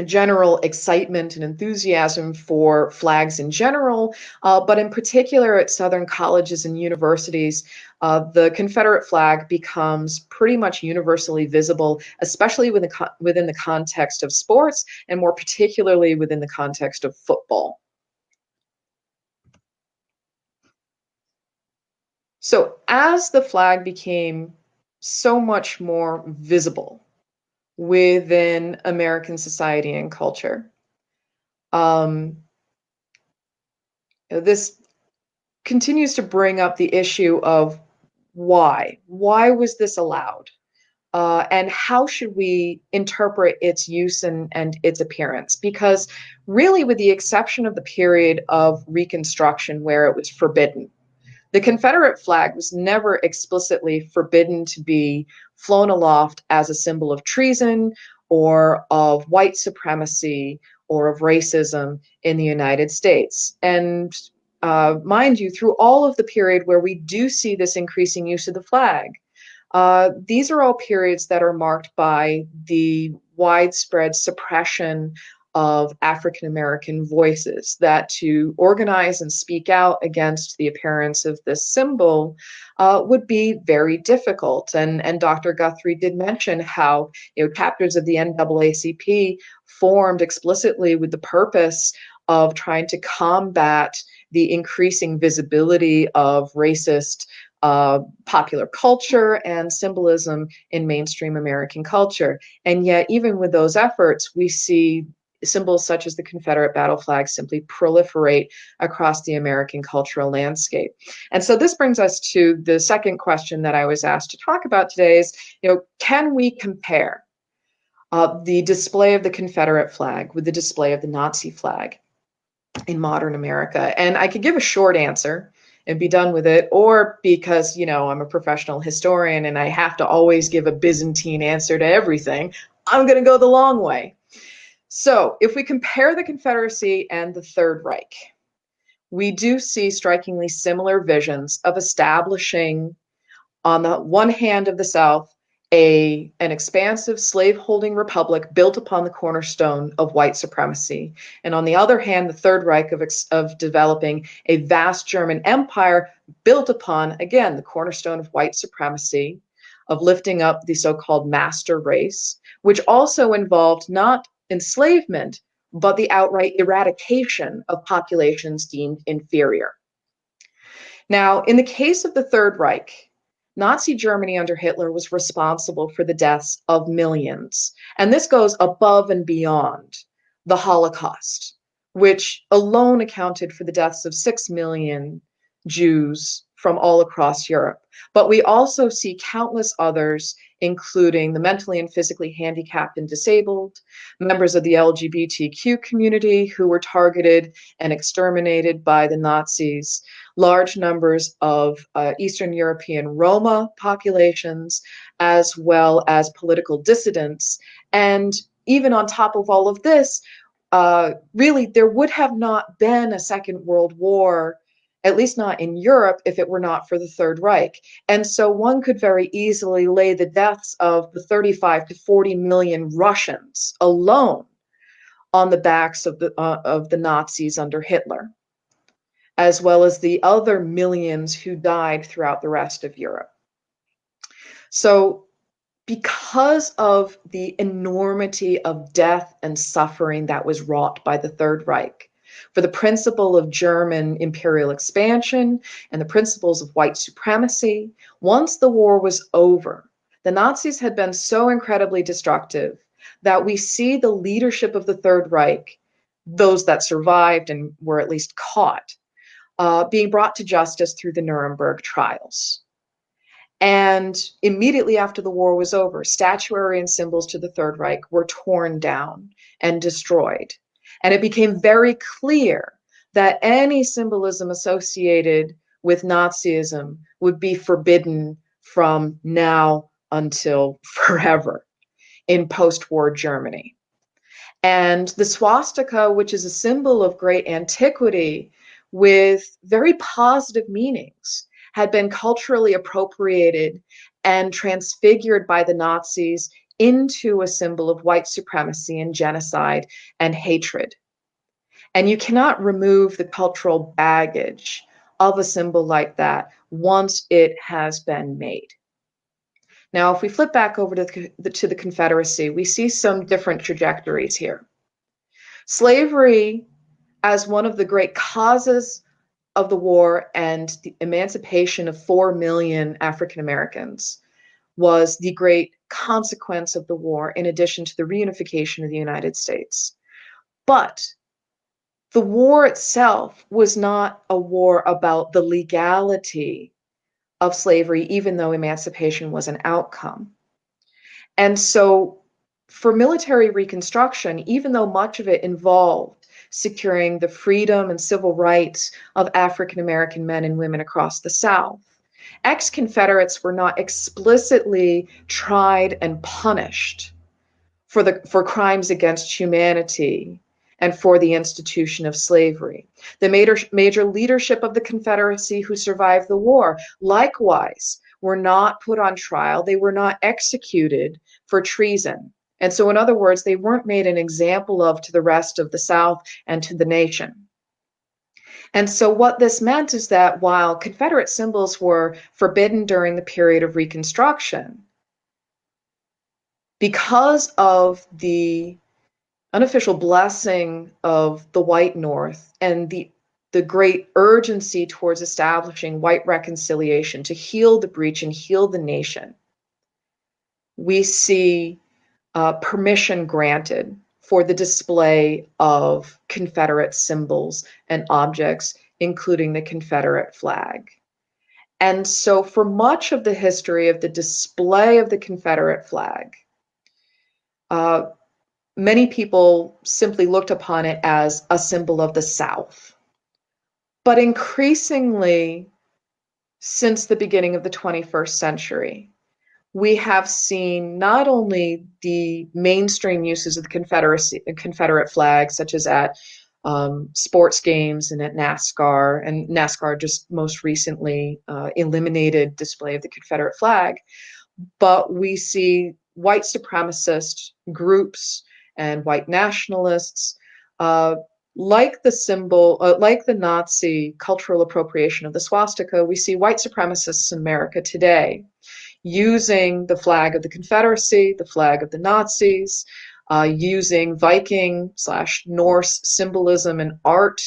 general excitement and enthusiasm for flags in general, but in particular at Southern colleges and universities, the Confederate flag becomes pretty much universally visible, especially within the context of sports, and more particularly within the context of football. So as the flag became so much more visible within American society and culture, this continues to bring up the issue of why. Why was this allowed? And how should we interpret its use and its appearance? Because really, with the exception of the period of Reconstruction where it was forbidden, the Confederate flag was never explicitly forbidden to be flown aloft as a symbol of treason or of white supremacy or of racism in the United States. And mind you, through all of the period where we do see this increasing use of the flag, these are all periods that are marked by the widespread suppression of African American voices, that to organize and speak out against the appearance of this symbol would be very difficult. And Dr. Guthrie did mention how chapters of the NAACP formed explicitly with the purpose of trying to combat the increasing visibility of racist popular culture and symbolism in mainstream American culture. And yet, even with those efforts, we see symbols such as the Confederate battle flag simply proliferate across the American cultural landscape. And so this brings us to the second question that I was asked to talk about today is, can we compare the display of the Confederate flag with the display of the Nazi flag in modern America? And I could give a short answer and be done with it, or because, I'm a professional historian and I have to always give a Byzantine answer to everything, I'm going to go the long way. So if we compare the Confederacy and the Third Reich, we do see strikingly similar visions of establishing, on the one hand of the South, an expansive slave-holding republic built upon the cornerstone of white supremacy. And on the other hand, the Third Reich of developing a vast German empire built upon, again, the cornerstone of white supremacy, of lifting up the so-called master race, which also involved not enslavement, but the outright eradication of populations deemed inferior. Now, in the case of the Third Reich, Nazi Germany under Hitler was responsible for the deaths of millions. And this goes above and beyond the Holocaust, which alone accounted for the deaths of 6 million Jews from all across Europe. But we also see countless others, including the mentally and physically handicapped and disabled, members of the LGBTQ community who were targeted and exterminated by the Nazis, large numbers of Eastern European Roma populations, as well as political dissidents. And even on top of all of this, really, there would have not been a Second World War, at least not in Europe, if it were not for the Third Reich. And so one could very easily lay the deaths of the 35 to 40 million Russians alone on the backs of the Nazis under Hitler, as well as the other millions who died throughout the rest of Europe. So because of the enormity of death and suffering that was wrought by the Third Reich, for the principle of German imperial expansion and the principles of white supremacy, once the war was over, the Nazis had been so incredibly destructive that we see the leadership of the Third Reich, those that survived and were at least caught, being brought to justice through the Nuremberg trials. And immediately after the war was over, statuary and symbols to the Third Reich were torn down and destroyed. And it became very clear that any symbolism associated with Nazism would be forbidden from now until forever in post-war Germany. And the swastika, which is a symbol of great antiquity with very positive meanings, had been culturally appropriated and transfigured by the Nazis into a symbol of white supremacy and genocide and hatred. And you cannot remove the cultural baggage of a symbol like that once it has been made. Now, if we flip back over to the Confederacy, we see some different trajectories here. Slavery, as one of the great causes of the war and the emancipation of 4 million African Americans, was the great consequence of the war, in addition to the reunification of the United States. But the war itself was not a war about the legality of slavery, even though emancipation was an outcome. And so for military reconstruction, even though much of it involved securing the freedom and civil rights of African American men and women across the South, ex-Confederates were not explicitly tried and punished for crimes against humanity and for the institution of slavery. The major leadership of the Confederacy who survived the war, likewise, were not put on trial. They were not executed for treason. And so, in other words, they weren't made an example of to the rest of the South and to the nation. And so what this meant is that while Confederate symbols were forbidden during the period of Reconstruction, because of the unofficial blessing of the white North and the great urgency towards establishing white reconciliation to heal the breach and heal the nation, we see permission granted for the display of Confederate symbols and objects, including the Confederate flag. And so for much of the history of the display of the Confederate flag, many people simply looked upon it as a symbol of the South. But increasingly, since the beginning of the 21st century, we have seen not only the mainstream uses of the Confederate flag, such as at sports games and at NASCAR, and NASCAR just most recently eliminated display of the Confederate flag, but we see white supremacist groups and white nationalists, like the symbol, like the Nazi cultural appropriation of the swastika, we see white supremacists in America today using the flag of the Confederacy, the flag of the Nazis, using Viking/Norse symbolism and art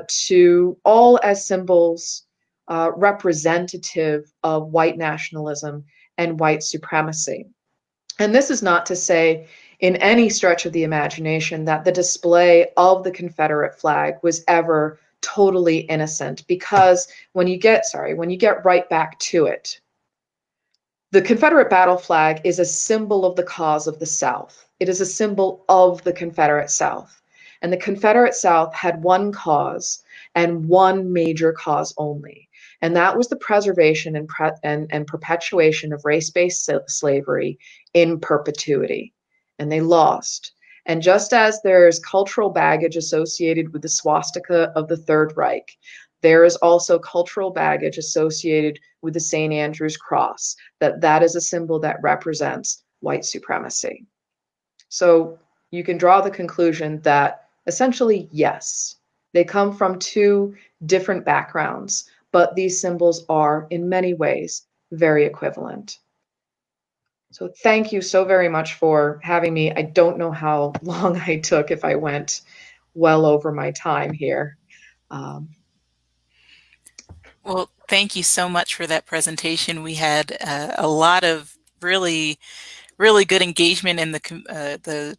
to all as symbols representative of white nationalism and white supremacy. And this is not to say in any stretch of the imagination that the display of the Confederate flag was ever totally innocent, because when you get right back to it, the Confederate battle flag is a symbol of the cause of the South. It is a symbol of the Confederate South. And the Confederate South had one cause and one major cause only. And that was the preservation and perpetuation of race-based slavery in perpetuity. And they lost. And just as there's cultural baggage associated with the swastika of the Third Reich, there is also cultural baggage associated with the St. Andrew's Cross, that is a symbol that represents white supremacy. So you can draw the conclusion that essentially, yes, they come from two different backgrounds, but these symbols are in many ways very equivalent. So thank you so very much for having me. I don't know how long I took, if I went well over my time here. Well, thank you so much for that presentation. We had a lot of really good engagement in the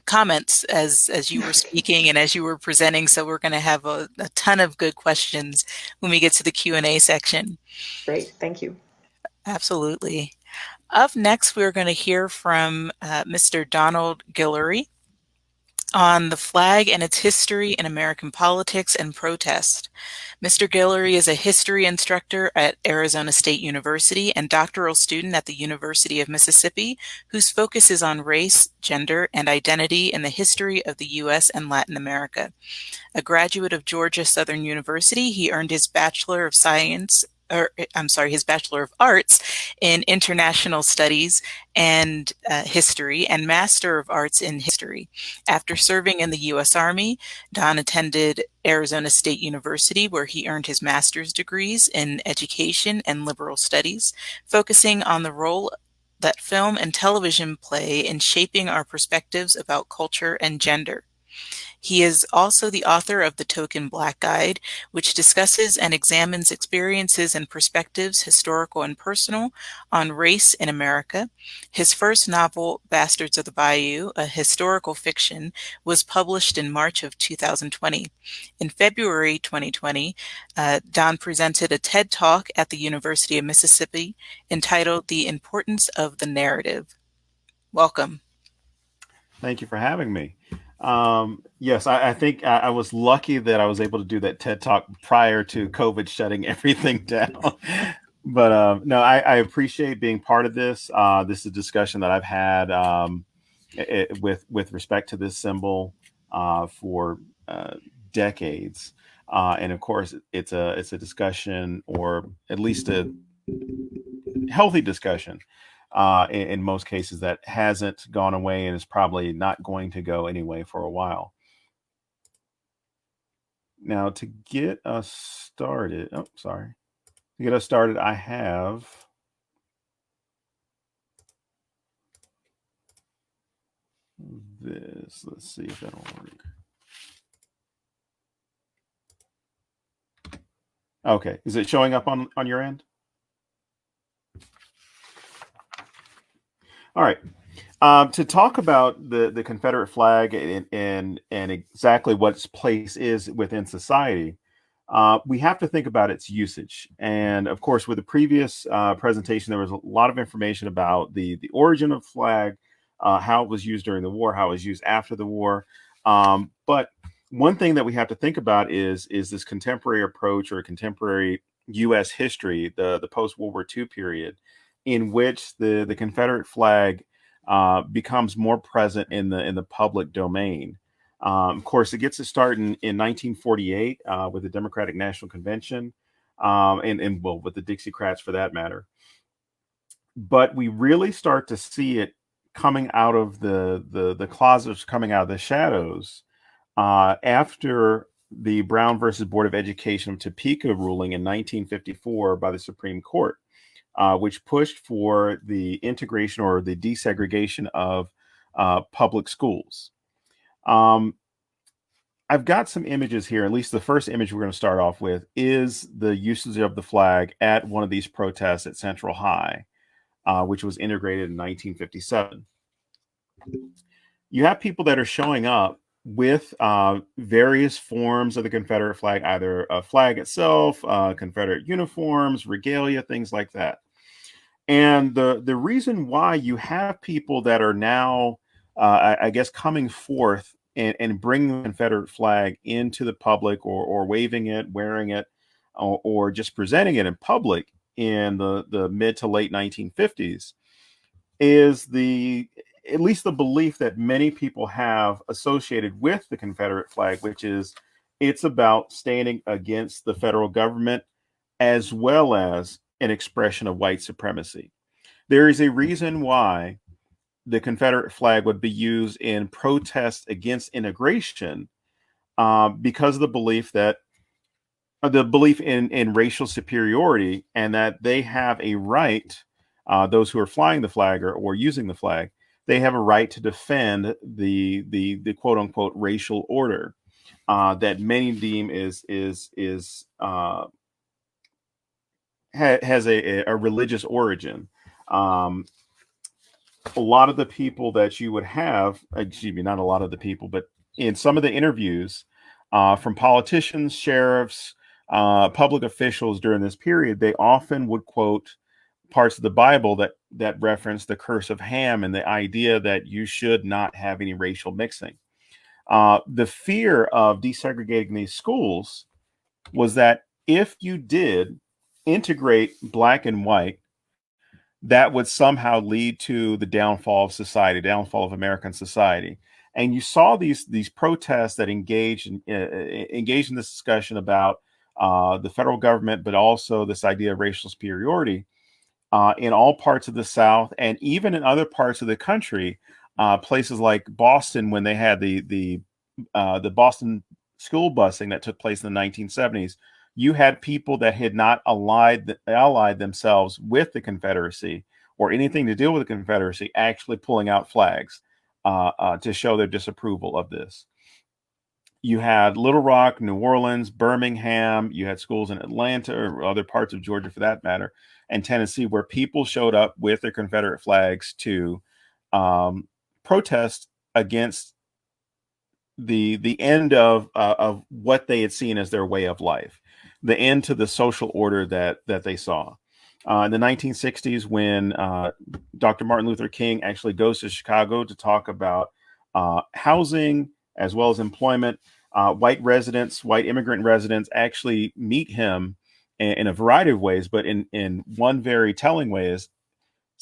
comments as you were speaking and as you were presenting. So we're going to have a ton of good questions when we get to the Q&A section. Great, thank you. Absolutely. Up next, we're going to hear from Mr. Donald Guillory on the flag and its history in American politics and protest. Mr. Guillory is a history instructor at Arizona State University and doctoral student at the University of Mississippi, whose focus is on race, gender, and identity in the history of the U.S. and Latin America. A graduate of Georgia Southern University, he earned his Bachelor of his Bachelor of Arts in International Studies and History and Master of Arts in History. After serving in the U.S. Army, Don attended Arizona State University, where he earned his master's degrees in Education and Liberal Studies, focusing on the role that film and television play in shaping our perspectives about culture and gender. He is also the author of The Token Black Guide, which discusses and examines experiences and perspectives, historical and personal, on race in America. His first novel, Bastards of the Bayou, a historical fiction, was published in March of 2020. In February 2020, Don presented a TED Talk at the University of Mississippi entitled The Importance of the Narrative. Welcome. Thank you for having me. Yes, I think I was lucky that I was able to do that TED Talk prior to COVID shutting everything down. But no, I appreciate being part of this. This is a discussion that I've had with respect to this symbol for decades. And of course, it's a discussion, or at least a healthy discussion, in most cases, that hasn't gone away and is probably not going to go anyway for a while. Now, to get us started, I have this. Let's see if that'll work. Okay, is it showing up on your end? All right. To talk about the Confederate flag and exactly what its place is within society, we have to think about its usage. And of course, with the previous presentation, there was a lot of information about the origin of the flag, how it was used during the war, how it was used after the war. But one thing that we have to think about is this contemporary approach, or contemporary U.S. history, the post-World War II period, in which the Confederate flag becomes more present in the public domain. Of course, it gets its start in 1948 with the Democratic National Convention, and well, with the Dixiecrats for that matter. But we really start to see it coming out of the closets, coming out of the shadows, after the Brown versus Board of Education of Topeka ruling in 1954 by the Supreme Court. Which pushed for the integration or the desegregation of public schools. I've got some images here. At least the first image we're going to start off with is the usage of the flag at one of these protests at Central High, which was integrated in 1957. You have people that are showing up with various forms of the Confederate flag, either a flag itself, Confederate uniforms, regalia, things like that. And the reason why you have people that are now, I guess, coming forth and bringing the Confederate flag into the public, or waving it, wearing it, or just presenting it in public in the mid to late 1950s, is at least the belief that many people have associated with the Confederate flag, which is it's about standing against the federal government as well as an expression of white supremacy. There is a reason why the Confederate flag would be used in protests against integration, because of the belief in racial superiority, and that they have a right, those who are flying the flag or using the flag, they have a right to defend the quote unquote racial order that many deem has a religious origin. A lot of the people that you would have, excuse me, not a lot of the people, but in some of the interviews from politicians, sheriffs, public officials during this period, they often would quote parts of the Bible that reference the curse of Ham and the idea that you should not have any racial mixing. The fear of desegregating these schools was that if you did integrate black and white, that would somehow lead to the downfall of society, downfall of American society. And you saw these protests that engaged in this discussion about the federal government, but also this idea of racial superiority in all parts of the South, and even in other parts of the country, places like Boston, when they had the Boston school busing that took place in the 1970s. You had people that had not allied themselves with the Confederacy or anything to do with the Confederacy actually pulling out flags to show their disapproval of this. You had Little Rock, New Orleans, Birmingham. You had schools in Atlanta, or other parts of Georgia for that matter, and Tennessee, where people showed up with their Confederate flags to protest against the end of what they had seen as their way of life, the end to the social order that they saw. In the 1960s, when Dr. Martin Luther King actually goes to Chicago to talk about housing as well as employment, white immigrant residents actually meet him in a variety of ways, but in one very telling way is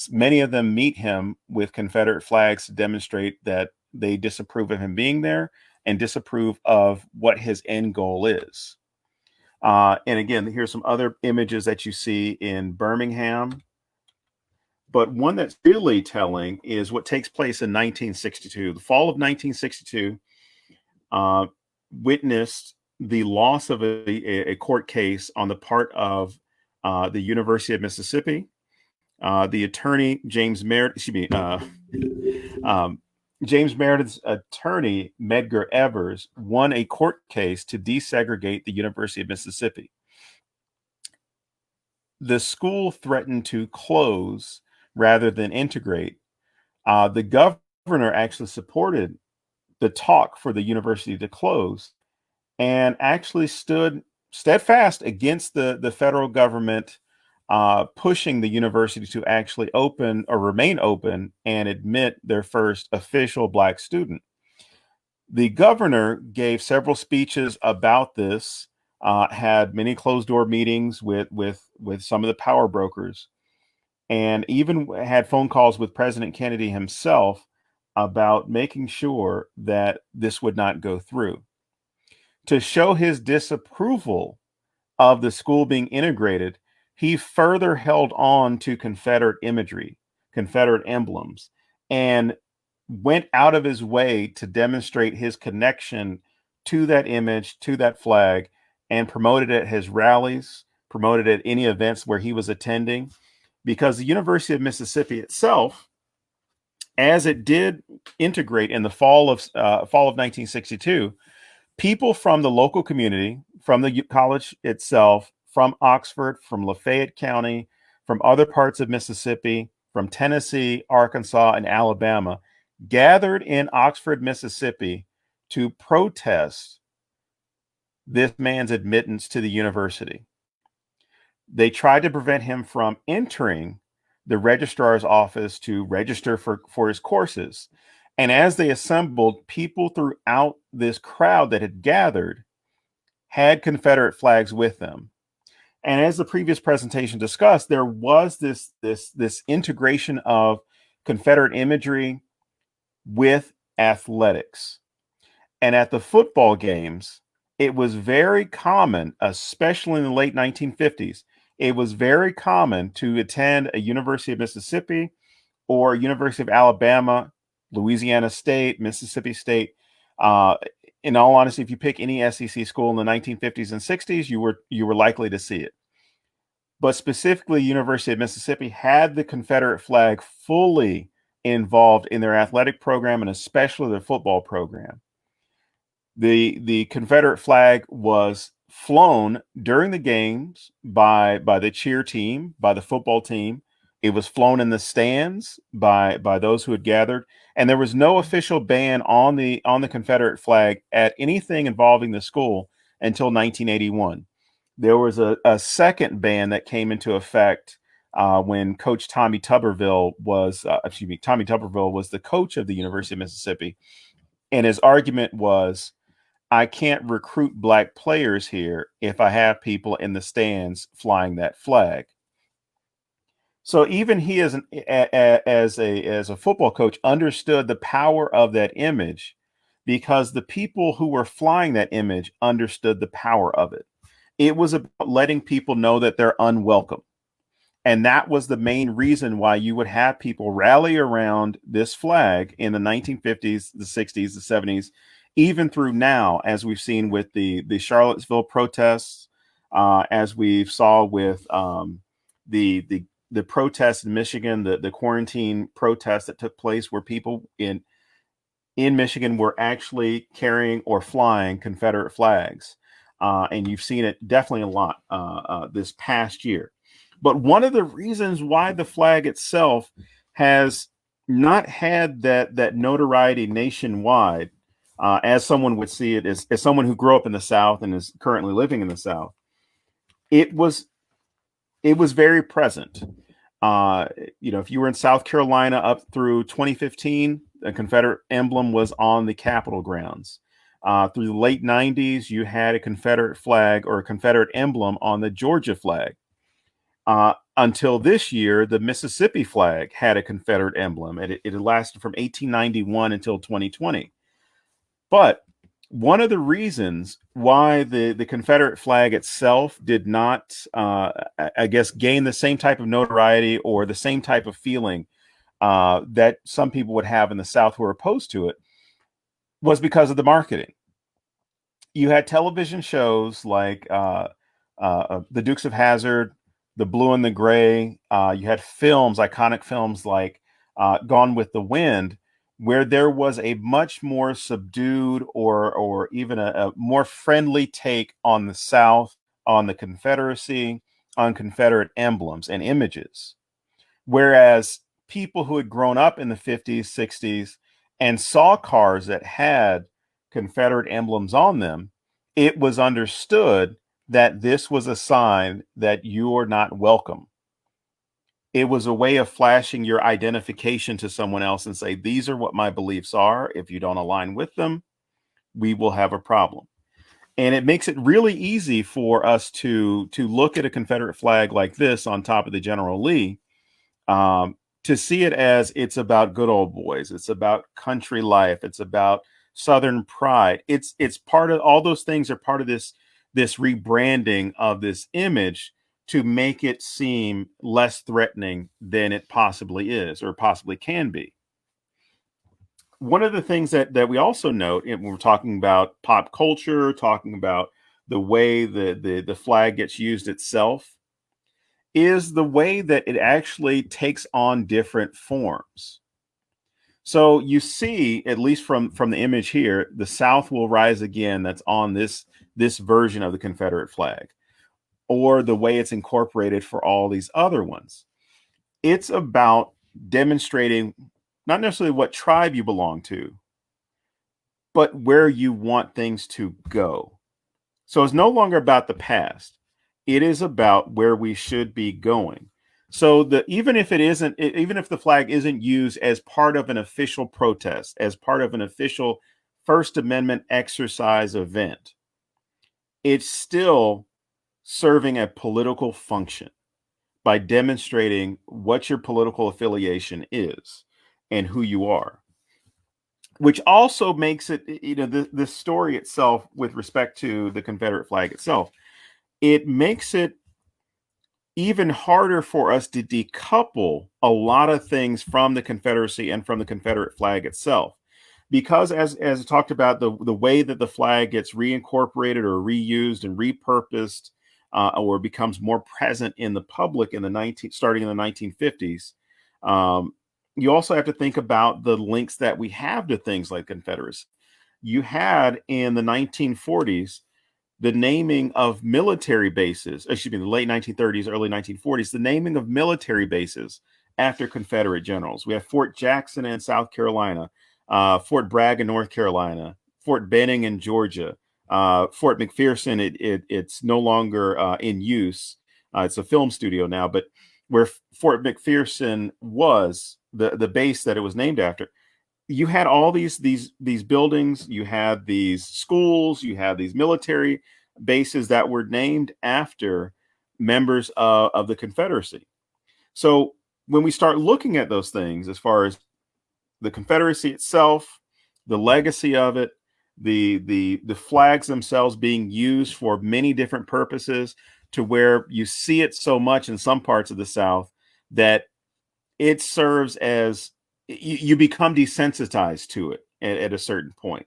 many of them meet him with Confederate flags to demonstrate that they disapprove of him being there and disapprove of what his end goal is. And again, here's some other images that you see in Birmingham. But one that's really telling is what takes place in 1962. The fall of 1962 witnessed the loss of a court case on the part of the University of Mississippi. The attorney, James Meredith's attorney, Medgar Evers, won a court case to desegregate the University of Mississippi. The school threatened to close rather than integrate. The governor actually supported the talk for the university to close and actually stood steadfast against the federal government pushing the university to actually open or remain open and admit their first official Black student. The governor gave several speeches about this, had many closed door meetings with some of the power brokers, and even had phone calls with President Kennedy himself about making sure that this would not go through. To show his disapproval of the school being integrated, he further held on to Confederate imagery, Confederate emblems, and went out of his way to demonstrate his connection to that image, to that flag, and promoted it at his rallies, promoted it at any events where he was attending, because the University of Mississippi itself as it did integrate in the fall of 1962, people from the local community, from the college itself, from Oxford, from Lafayette County, from other parts of Mississippi, from Tennessee, Arkansas, and Alabama, gathered in Oxford, Mississippi to protest this man's admittance to the university. They tried to prevent him from entering the registrar's office to register for his courses. And as they assembled, people throughout this crowd that had gathered had Confederate flags with them. And as the previous presentation discussed, there was this integration of Confederate imagery with athletics. And at the football games, it was very common, especially in the late 1950s, it was very common to attend a University of Mississippi or University of Alabama, Louisiana State, Mississippi State. In all honesty, if you pick any SEC school in the 1950s and 60s, you were likely to see it. But specifically, University of Mississippi had the Confederate flag fully involved in their athletic program and especially their football program. The Confederate flag was flown during the games by the cheer team, by the football team. It was flown in the stands by those who had gathered, and there was no official ban on the Confederate flag at anything involving the school until 1981. There was a second ban that came into effect when Coach Tommy Tuberville was the coach of the University of Mississippi, and his argument was, I can't recruit black players here if I have people in the stands flying that flag. So even he, as a football coach, understood the power of that image because the people who were flying that image understood the power of it. It was about letting people know that they're unwelcome. And that was the main reason why you would have people rally around this flag in the 1950s, the 60s, the 70s, even through now, as we've seen with the Charlottesville protests, as we saw with the protests in Michigan, the quarantine protests that took place where people in Michigan were actually carrying or flying Confederate flags. And you've seen it definitely a lot this past year. But one of the reasons why the flag itself has not had that notoriety nationwide, as someone would see it as someone who grew up in the South and is currently living in the South, it was very present. If you were in South Carolina up through 2015, the Confederate emblem was on the Capitol grounds. Through the late 90s, you had a Confederate flag or a Confederate emblem on the Georgia flag. Until this year, the Mississippi flag had a Confederate emblem, and it lasted from 1891 until 2020. But one of the reasons why the Confederate flag itself did not, gain the same type of notoriety or the same type of feeling that some people would have in the South who are opposed to it was because of the marketing. You had television shows like the Dukes of Hazzard, The Blue and the Gray. You had iconic films like Gone with the Wind, where there was a much more subdued or even a more friendly take on the South, on the Confederacy, on Confederate emblems and images. Whereas people who had grown up in the 50s, 60s, and saw cars that had Confederate emblems on them, it was understood that this was a sign that you are not welcome. It was a way of flashing your identification to someone else and say, these are what my beliefs are. If you don't align with them, we will have a problem. And it makes it really easy for us to look at a Confederate flag like this on top of the General Lee, to see it as it's about good old boys. It's about country life. It's about Southern pride. It's part of all those things are part of this rebranding of this image to make it seem less threatening than it possibly is or possibly can be. One of the things that we also note when we're talking about pop culture, talking about the way the flag gets used itself, is the way that it actually takes on different forms. So you see, at least from the image here, the South will rise again. That's on this version of the Confederate flag, or the way it's incorporated for all these other ones. It's about demonstrating not necessarily what tribe you belong to, but where you want things to go. So it's no longer about the past. It is about where we should be going. So even if the flag isn't used as part of an official protest, as part of an official First Amendment exercise event, it's still serving a political function by demonstrating what your political affiliation is and who you are. Which also makes it, the story itself with respect to the Confederate flag itself, it makes it even harder for us to decouple a lot of things from the Confederacy and from the Confederate flag itself. Because as I talked about, the way that the flag gets reincorporated or reused and repurposed, or becomes more present in the public starting in the 1950s, you also have to think about the links that we have to things like Confederacy. You had in the 1940s the naming of military bases, the late 1930s, early 1940s, the naming of military bases after Confederate generals. We have Fort Jackson in South Carolina, Fort Bragg in North Carolina, Fort Benning in Georgia, Fort McPherson. It's no longer in use. It's a film studio now, but where Fort McPherson was, the base that it was named after, you had all these buildings, you had these schools, you had these military bases that were named after members of the Confederacy. So when we start looking at those things, as far as the Confederacy itself, the legacy of it, the flags themselves being used for many different purposes, to where you see it so much in some parts of the South that it serves as, you become desensitized to it at a certain point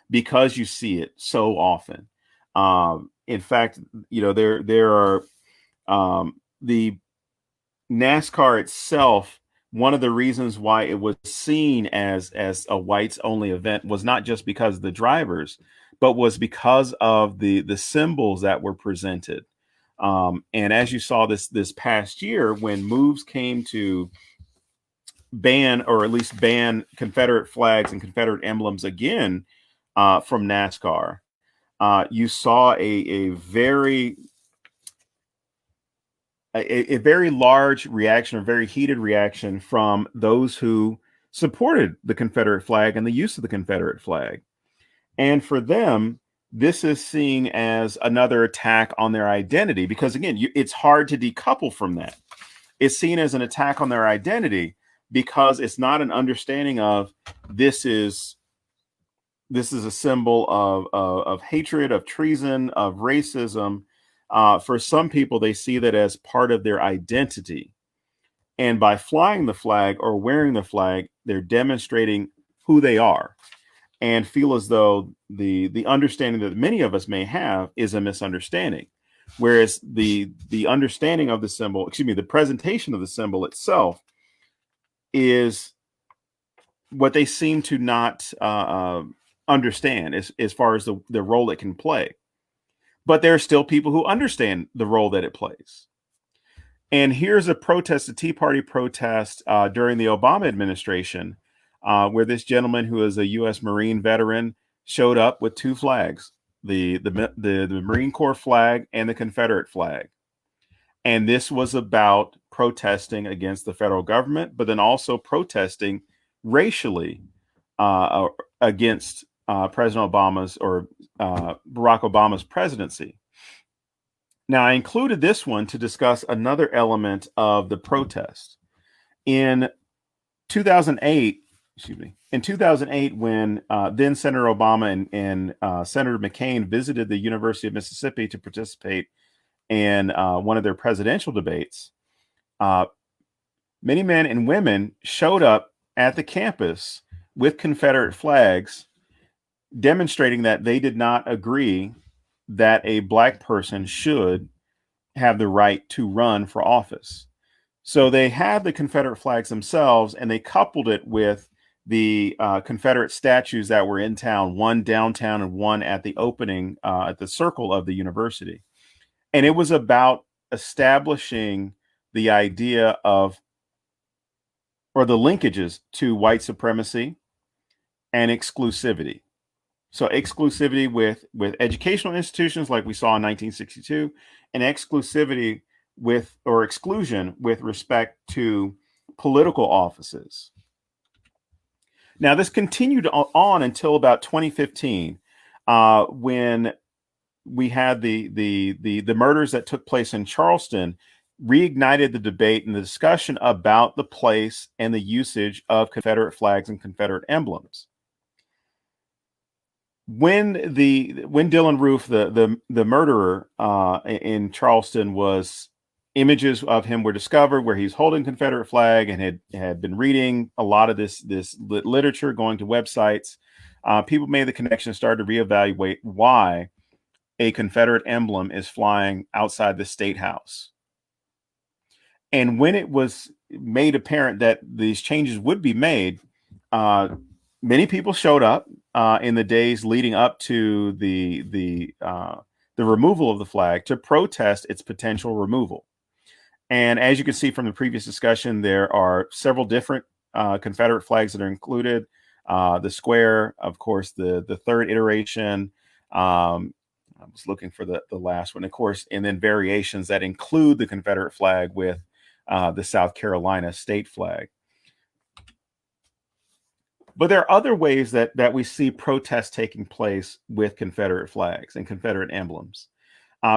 because you see it so often. In fact, there are the NASCAR itself. One of the reasons why it was seen as a whites only event was not just because of the drivers, but was because of the symbols that were presented. And as you saw this past year, when moves came to ban, or at least ban, Confederate flags and Confederate emblems again from NASCAR, you saw a very large reaction, a very heated reaction from those who supported the Confederate flag and the use of the Confederate flag. And for them, this is seen as another attack on their identity, because again, it's hard to decouple from that. It's seen as an attack on their identity because it's not an understanding of this is a symbol of hatred, of treason, of racism. For some people, they see that as part of their identity. And by flying the flag or wearing the flag, they're demonstrating who they are, and feel as though the understanding that many of us may have is a misunderstanding. Whereas the understanding of the symbol, the presentation of the symbol itself, is what they seem to not understand as far as the role it can play. But there are still people who understand the role that it plays. And here's a protest, a Tea Party protest during the Obama administration, where this gentleman, who is a U.S. Marine veteran, showed up with two flags, the Marine Corps flag and the Confederate flag. And this was about protesting against the federal government, but then also protesting racially against President Obama's, or Barack Obama's presidency. Now, I included this one to discuss another element of the protest. In 2008, when then Senator Obama and Senator McCain visited the University of Mississippi to participate in one of their presidential debates, many men and women showed up at the campus with Confederate flags, demonstrating that they did not agree that a Black person should have the right to run for office. So they had the Confederate flags themselves, and they coupled it with the Confederate statues that were in town, one downtown and one at the opening at the circle of the university. And it was about establishing the idea of, or the linkages to white supremacy and exclusivity. So exclusivity with educational institutions like we saw in 1962, and exclusivity with, or exclusion with respect to political offices. Now, this continued on until about 2015, when we had the murders that took place in Charleston, reignited the debate and the discussion about the place and the usage of Confederate flags and Confederate emblems. When Dylann Roof, the murderer in Charleston, was, images of him were discovered where he's holding Confederate flag and had been reading a lot of this literature, going to websites. People made the connection, started to reevaluate why a Confederate emblem is flying outside the State House. And when it was made apparent that these changes would be made, many people showed up in the days leading up to the removal of the flag to protest its potential removal. And as you can see from the previous discussion, there are several different Confederate flags that are included. The square, of course, the third iteration. I was looking for the last one, of course, and then variations that include the Confederate flag with the South Carolina state flag. But there are other ways that we see protests taking place with Confederate flags and Confederate emblems.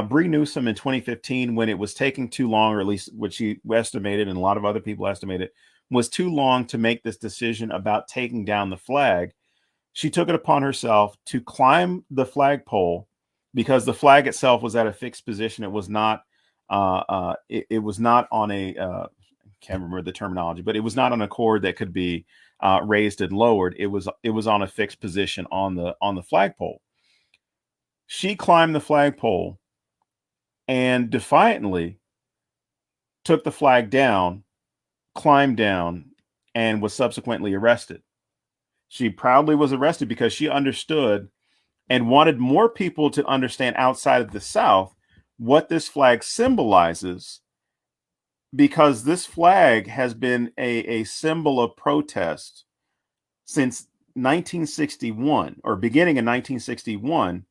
Bree Newsom in 2015, when it was taking too long, or at least what she estimated and a lot of other people estimated was too long to make this decision about taking down the flag, she took it upon herself to climb the flagpole, because the flag itself was at a fixed position. It was not it was not on a can't remember the terminology, but it was not on a cord that could be raised and lowered. It was on a fixed position on the flagpole. She climbed the flagpole and defiantly took the flag down, climbed down, and was subsequently arrested. She proudly was arrested because she understood and wanted more people to understand outside of the South what this flag symbolizes, because this flag has been a symbol of protest since 1961, or beginning in 1961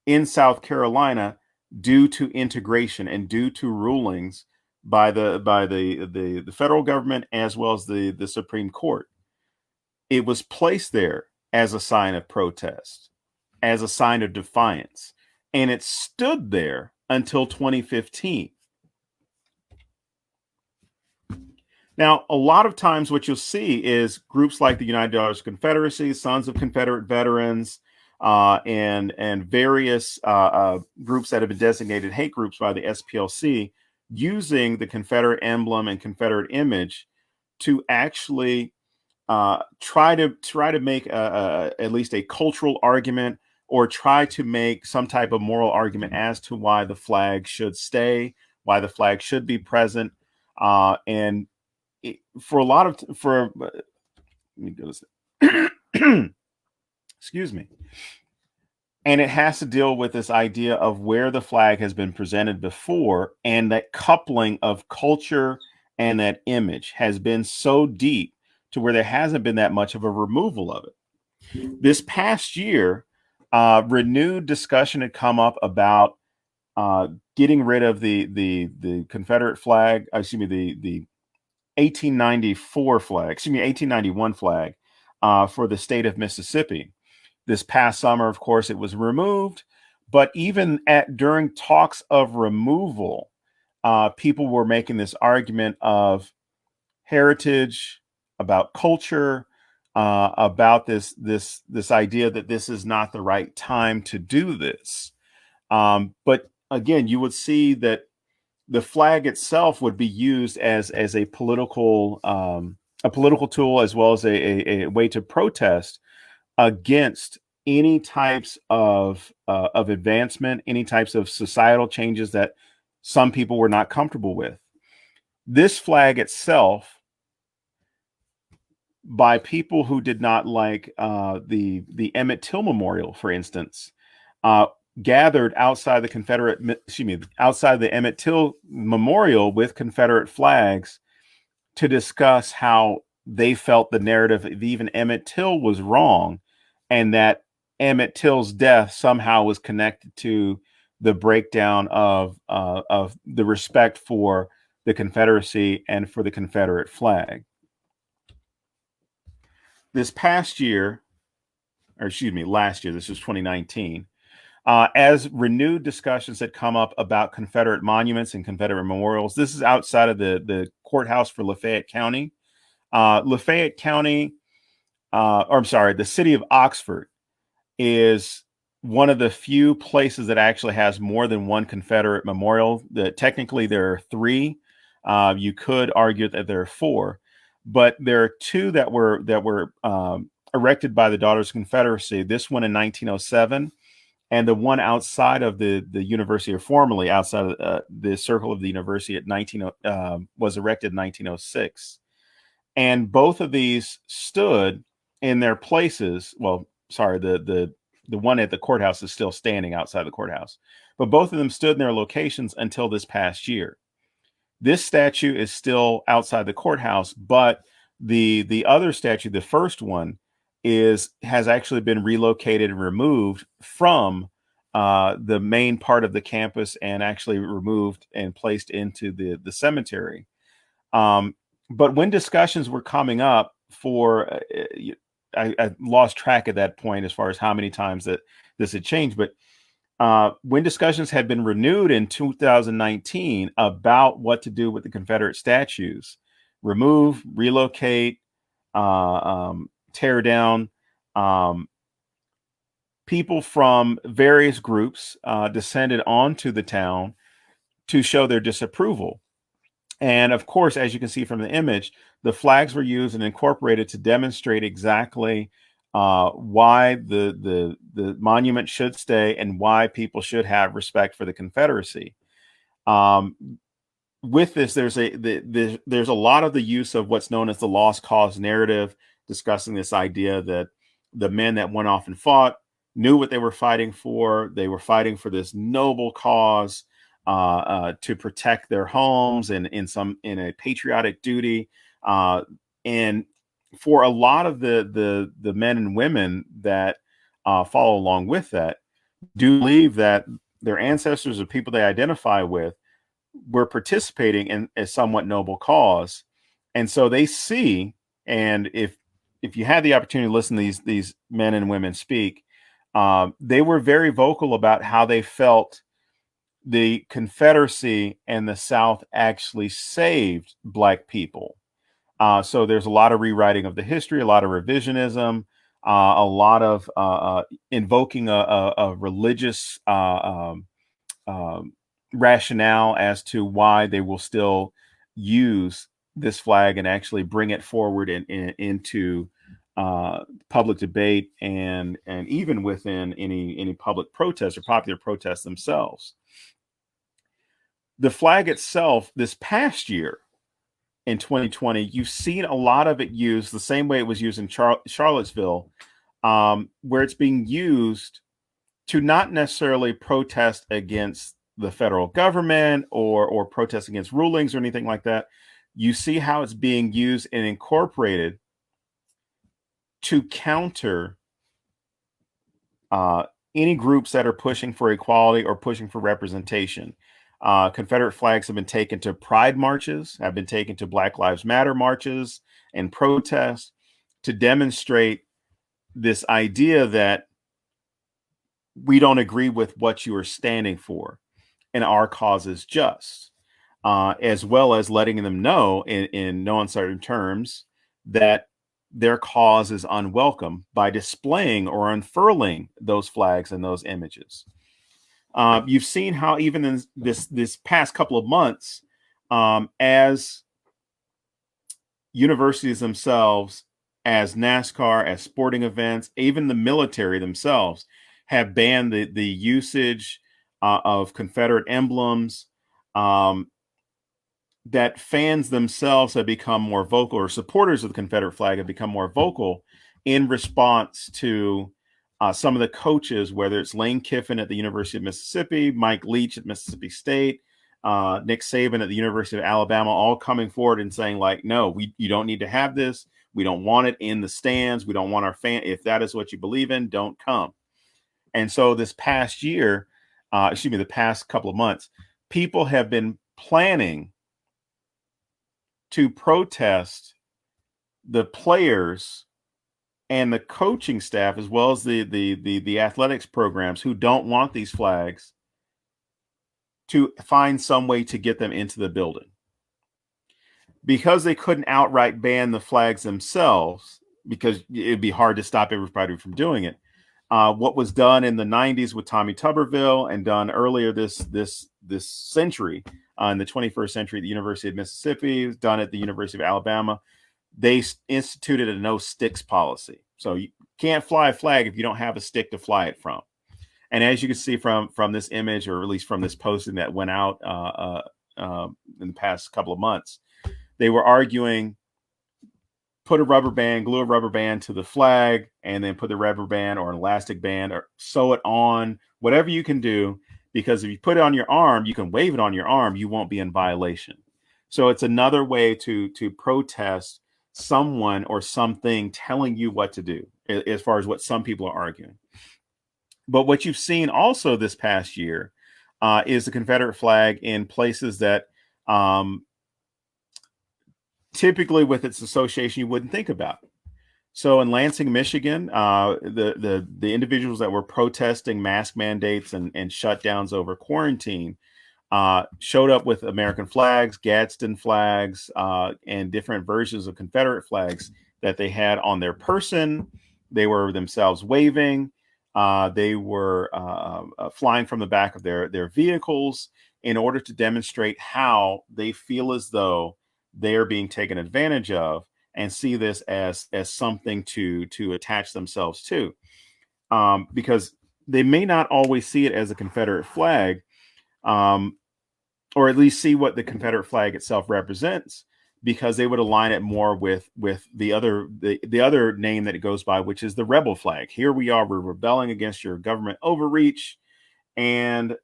in South Carolina, due to integration and due to rulings by the federal government as well as the Supreme Court. It was placed there as a sign of protest, as a sign of defiance, and it stood there until 2015. Now, a lot of times what you'll see is groups like the United Daughters of Confederacy, Sons of Confederate Veterans, and various groups that have been designated hate groups by the SPLC, using the Confederate emblem and Confederate image to actually try to make at least a cultural argument, or try to make some type of moral argument as to why the flag should stay, why the flag should be present, and for a lot of let me go this. Excuse me. And it has to deal with this idea of where the flag has been presented before, and that coupling of culture and that image has been so deep to where there hasn't been that much of a removal of it. This past year, renewed discussion had come up about getting rid of the Confederate flag, the 1894 flag, 1891 flag for the state of Mississippi. This past summer, of course, it was removed, but even during talks of removal, people were making this argument of heritage, about culture, about this idea that this is not the right time to do this. But again, you would see that the flag itself would be used as a political tool, as well as a way to protest against any types of advancement, any types of societal changes that some people were not comfortable with. This flag itself by people who did not like the Emmett Till Memorial, for instance, gathered outside outside the Emmett Till Memorial with Confederate flags to discuss how they felt the narrative of even Emmett Till was wrong, and that Emmett Till's death somehow was connected to the breakdown of the respect for the Confederacy and for the Confederate flag. This past year, or excuse me, last year, this was 2019, as renewed discussions had come up about Confederate monuments and Confederate memorials. This is outside of the courthouse for Lafayette County. Lafayette County, or I'm sorry, the city of Oxford is one of the few places that actually has more than one Confederate memorial. Technically, there are three. You could argue that there are four, but there are two that were erected by the Daughters of Confederacy. This one in 1907. And the one outside of the university, or formerly outside of the circle of the university was erected in 1906. And both of these stood in their places. Well, sorry, the one at the courthouse is still standing outside the courthouse. But both of them stood in their locations until this past year. This statue is still outside the courthouse, but the other statue, the first one, has actually been relocated and removed from the main part of the campus, and actually removed and placed into the cemetery. But when discussions were coming up for, I lost track at that point as far as how many times that this had changed, but when discussions had been renewed in 2019 about what to do with the Confederate statues, remove, relocate, tear down, people from various groups descended onto the town to show their disapproval. And of course, as you can see from the image, the flags were used and incorporated to demonstrate exactly why the monument should stay and why people should have respect for the Confederacy. With this, there's a lot of the use of what's known as the lost cause narrative, discussing this idea that the men that went off and fought knew what they were fighting for. They were fighting for this noble cause to protect their homes and in a patriotic duty. And for a lot of the men and women that follow along with that, do believe that their ancestors or people they identify with were participating in a somewhat noble cause. And so they see, and if you had the opportunity to listen to these men and women speak, they were very vocal about how they felt the Confederacy and the South actually saved Black people. So there's a lot of rewriting of the history, a lot of revisionism, a lot of invoking a religious rationale as to why they will still use this flag and actually bring it forward into public debate and even within any public protest or popular protests themselves. The flag itself, this past year in 2020, you've seen a lot of it used the same way it was used in Charlottesville, where it's being used to not necessarily protest against the federal government or protest against rulings or anything like that. You see how it's being used and incorporated to counter any groups that are pushing for equality or pushing for representation. Confederate flags have been taken to pride marches, have been taken to Black Lives Matter marches and protests to demonstrate this idea that we don't agree with what you are standing for and our cause is just, as well as letting them know in no uncertain terms that their cause is unwelcome by displaying or unfurling those flags and those images. You've seen how even in this past couple of months, as universities themselves, as NASCAR, as sporting events, even the military themselves have banned the usage of Confederate emblems. that fans themselves have become more vocal, or supporters of the Confederate flag have become more vocal in response to some of the coaches, whether it's Lane Kiffin at the University of Mississippi, Mike Leach at Mississippi State, Nick Saban at the University of Alabama, all coming forward and saying, like, no, you don't need to have this. We don't want it in the stands. We don't want our fan. If that is what you believe in, don't come. And so this past year, the past couple of months, people have been planning to protest the players and the coaching staff, as well as the athletics programs who don't want these flags, to find some way to get them into the building. Because they couldn't outright ban the flags themselves, because it'd be hard to stop everybody from doing it. What was done in the 90s with Tommy Tuberville and done earlier this century, in the 21st century at the University of Mississippi, done at the University of Alabama, they instituted a no sticks policy. So you can't fly a flag if you don't have a stick to fly it from. And as you can see from this image, or at least from this posting that went out in the past couple of months, they were arguing, put a rubber band, glue a rubber band to the flag, and then put the rubber band or an elastic band or sew it on, whatever you can do, because if you put it on your arm, you can wave it on your arm, you won't be in violation. So it's another way to protest someone or something telling you what to do, as far as what some people are arguing. But what you've seen also this past year is the Confederate flag in places that typically with its association you wouldn't think about. So in Lansing, Michigan, the individuals that were protesting mask mandates and shutdowns over quarantine showed up with American flags, Gadsden flags, and different versions of Confederate flags that they had on their person. They were themselves waving. They were flying from the back of their vehicles in order to demonstrate how they feel as though they are being taken advantage of, and see this as something to attach themselves to, because they may not always see it as a Confederate flag, or at least see what the Confederate flag itself represents, because they would align it more with the other name that it goes by, which is the rebel flag. Here we are, we're rebelling against your government overreach, and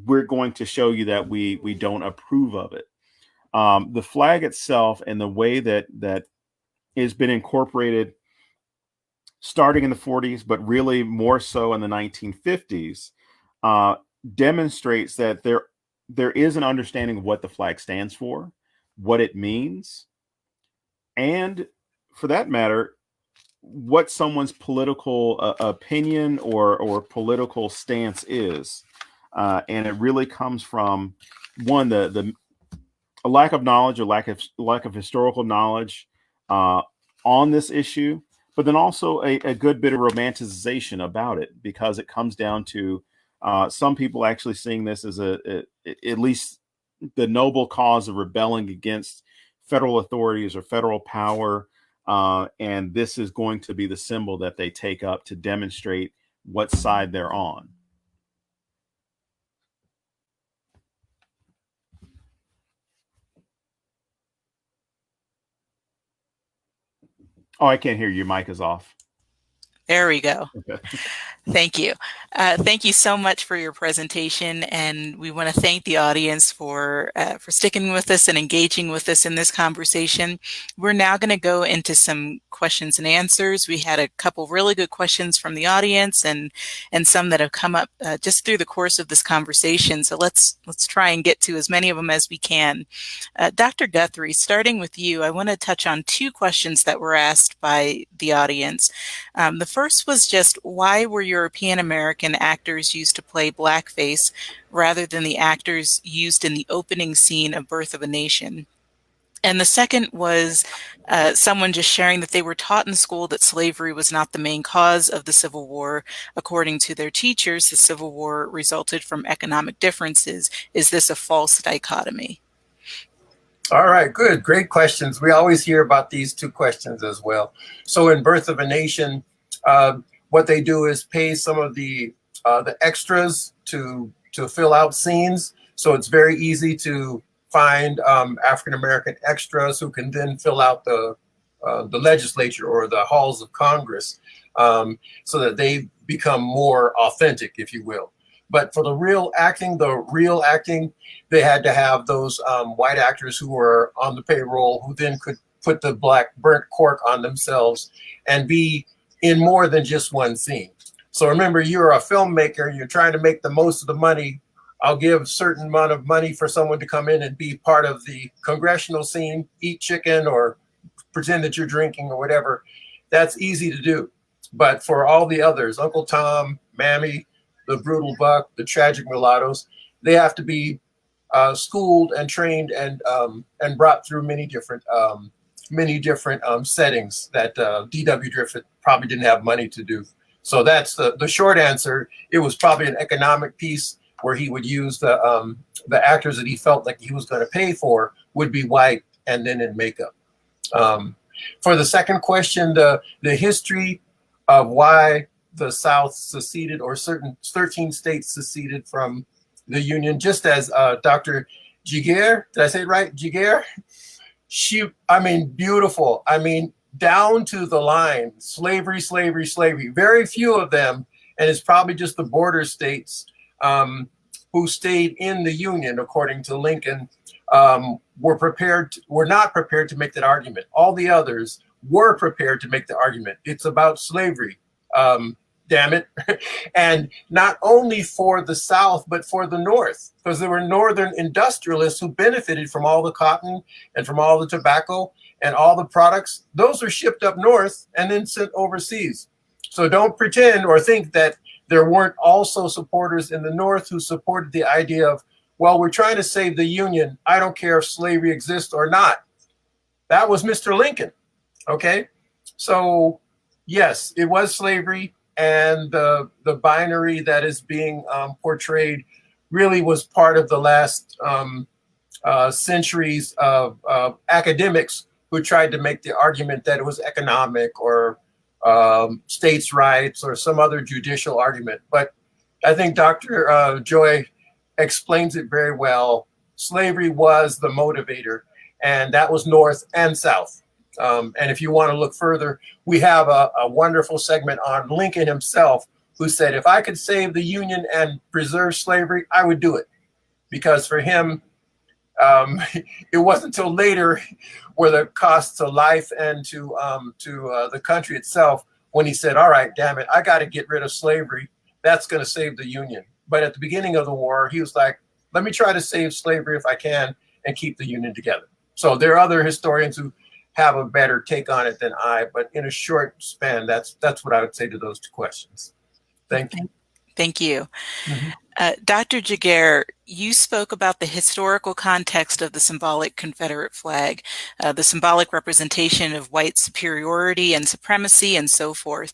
we're going to show you that we don't approve of it. The flag itself and the way that has been incorporated starting in the 40s, but really more so in the 1950s, demonstrates that there is an understanding of what the flag stands for, what it means, and for that matter, what someone's political opinion or political stance is. And it really comes from, one, a lack of knowledge, or lack of historical knowledge on this issue, but then also a good bit of romanticization about it, because it comes down to some people actually seeing this as at least the noble cause of rebelling against federal authorities or federal power, and this is going to be the symbol that they take up to demonstrate what side they're on. Oh, I can't hear you. Your mic is off. There we go. Okay. Thank you. Thank you so much for your presentation, and we want to thank the audience for sticking with us and engaging with us in this conversation. We're now going to go into some questions and answers. We had a couple really good questions from the audience, and some that have come up just through the course of this conversation. So let's try and get to as many of them as we can. Dr. Guthrie, starting with you, I want to touch on two questions that were asked by the audience. The first was just, why were European American actors used to play blackface rather than the actors used in the opening scene of Birth of a Nation? And the second was someone just sharing that they were taught in school that slavery was not the main cause of the Civil War. According to their teachers, the Civil War resulted from economic differences. Is this a false dichotomy? All right, good. Great questions. We always hear about these two questions as well. So in Birth of a Nation, what they do is pay some of the extras to fill out scenes. So it's very easy to find African-American extras who can then fill out the legislature or the halls of Congress, so that they become more authentic, if you will. But for the real acting, they had to have those white actors who were on the payroll, who then could put the black burnt cork on themselves and be in more than just one scene. So remember, you're a filmmaker, you're trying to make the most of the money. I'll give a certain amount of money for someone to come in and be part of the congressional scene, eat chicken or pretend that you're drinking or whatever. That's easy to do. But for all the others, Uncle Tom, Mammy, the brutal buck, the tragic mulattoes, they have to be schooled and trained and brought through many different settings that D.W. Griffith probably didn't have money to do. So that's the short answer. It was probably an economic piece where he would use the actors that he felt like he was going to pay for would be white and then in makeup. For the second question, the history of why the South seceded, or certain 13 states seceded from the Union, just as Dr. Jager, did I say it right? Jager? Beautiful. Down to the line, slavery, slavery, slavery. Very few of them, and it's probably just the border states who stayed in the Union, according to Lincoln, were not prepared to make that argument. All the others were prepared to make the argument. It's about slavery, damn it. And not only for the South, but for the North, because there were Northern industrialists who benefited from all the cotton and from all the tobacco and all the products. Those are shipped up north and then sent overseas. So don't pretend or think that there weren't also supporters in the North who supported the idea of, well, we're trying to save the Union. I don't care if slavery exists or not. That was Mr. Lincoln, okay? So yes, it was slavery, and the binary that is being portrayed really was part of the last centuries of academics who tried to make the argument that it was economic or states' rights or some other judicial argument. But I think Dr. Joy explains it very well. Slavery was the motivator, and that was North and South. And if you want to look further, we have a wonderful segment on Lincoln himself, who said, if I could save the Union and preserve slavery, I would do it. Because for him, it wasn't until later where the cost to life and to the country itself, when he said, all right, damn it, I got to get rid of slavery. That's going to save the Union. But at the beginning of the war, he was like, let me try to save slavery if I can and keep the Union together. So there are other historians who have a better take on it than I, but in a short span, that's what I would say to those two questions. Thank you. Thank you. Mm-hmm. Dr. Jager, you spoke about the historical context of the symbolic Confederate flag, the symbolic representation of white superiority and supremacy, and so forth.